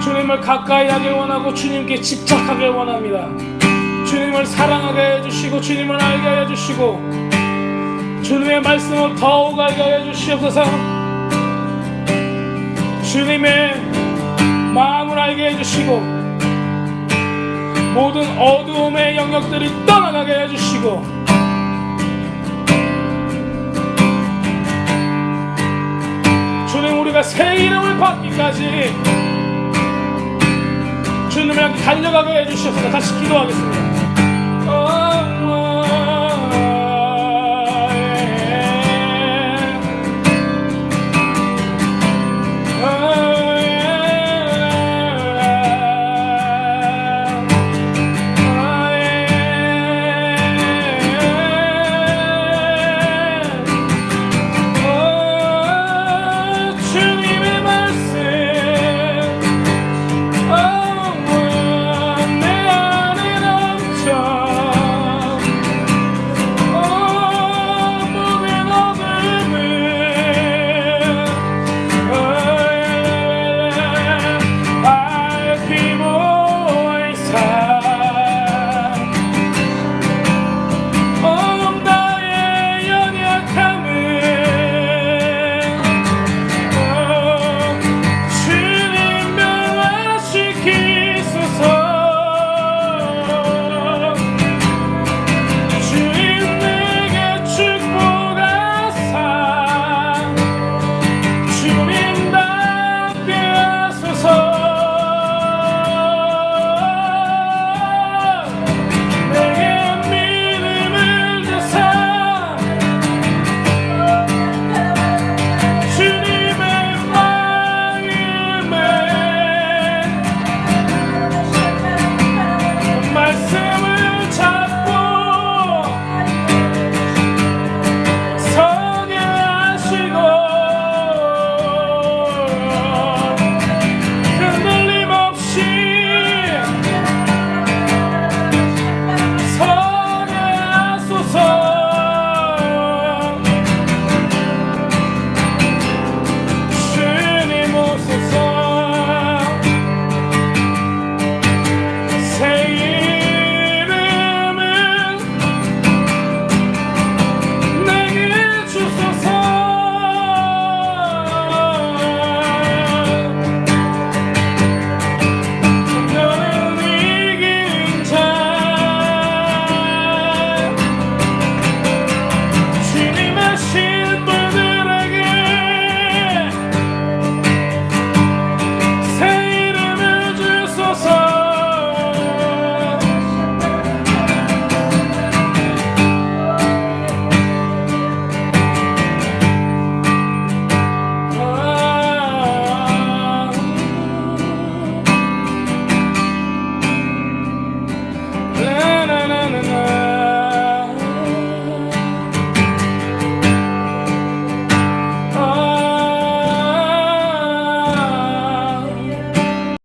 주님을 가까이 하길 원하고 주님께 집착하길 원합니다. 주님을 사랑하게 해주시고 주님을 알게 해주시고 주님의 말씀을 더욱 알게 해주시옵소서. 주님의 마음을 알게 해주시고 모든 어두움의 영역들이 떠나가게 해주시고 주님 우리가 새 이름을 받기까지 주님을 향해 달려가게 해주시옵소서. 같이 기도하겠습니다.